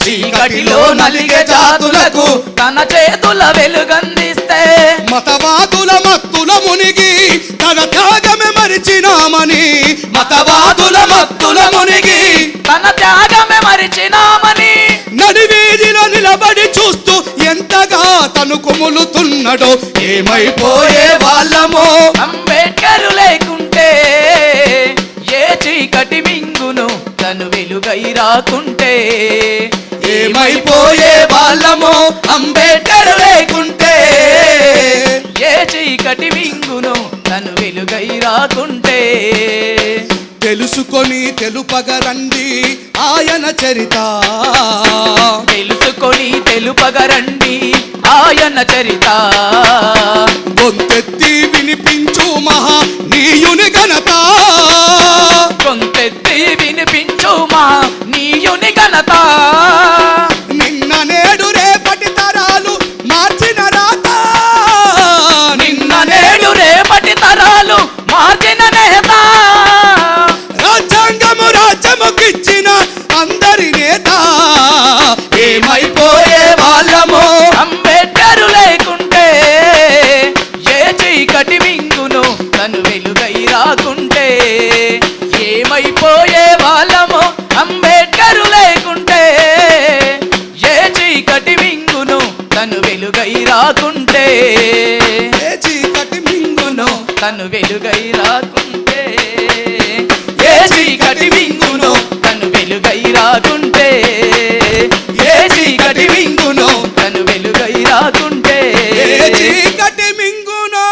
చీకటిలో నలిగే జాతులకు తన చేతుల వెలుగందిస్తే. మతవాదుల మత్తుల మునిగి తన త్యాగమే మరిచినామని, మతవాదుల మత్తుల మునిగి తన త్యాగమే మరిచినామని, నడివీధిలో నిలబడి చూస్తూ ఎంతగా తను కుములుతున్నాడో. ఏమైపోయే వాళ్ళమో అంబేద్కర్ లేకుంటే, ఏ చీకటి మింగును తను వెలుగై రాకుంటే. ఏమైపోయే వాళ్ళమో అంబేద్కర్ లేకుంటే, ఏ చీకటి మింగును తను వెలుగై రాకుంటే. తెలుసుకొని తెలుపగరండి ఆయన చరిత, తెలుసుకొని తెలుపగరండి ఆయన చరిత. గొంతెత్తి వినిపించు మహా నీయుని ఘనత, గొంతెత్తి వినిపించు మా నీయుని ఘనత. నిన్న నేడు రేపటి తరాలు మార్చిన రాత, నిన్న నేడు రేపటి తరాలు మార్చిన నేత. రాజ్యాంగము రాజ్యముకిచ్చిన అందరి నేత. ఏమైపోయే వాళ్ళమో అంబేద్కర్ లేకుంటే, ఏ చీకటి మింగును తను వెలుగై రాకుంటే. ఏమైపోయే వాళ్ళమో అంబేద్కర్ లేకుంటే, ఏ చీకటి మింగును తను వెలుగై రాకుంటే. ఏ చీకటి మింగును తను వెలుగై రాకుంటే, ఏ చీకటి మింగును తను వెలుగై రాకుంటే. ఏ చీకటి మింగును తను వెలుగై రాకుంటే. ఏ చీకటి మింగునో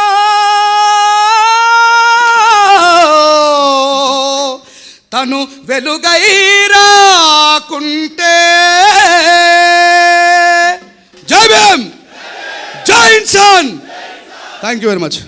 వెలుగై రాకుంటే. జై భీమ్, జై ఇన్సాన్. Thank you very much.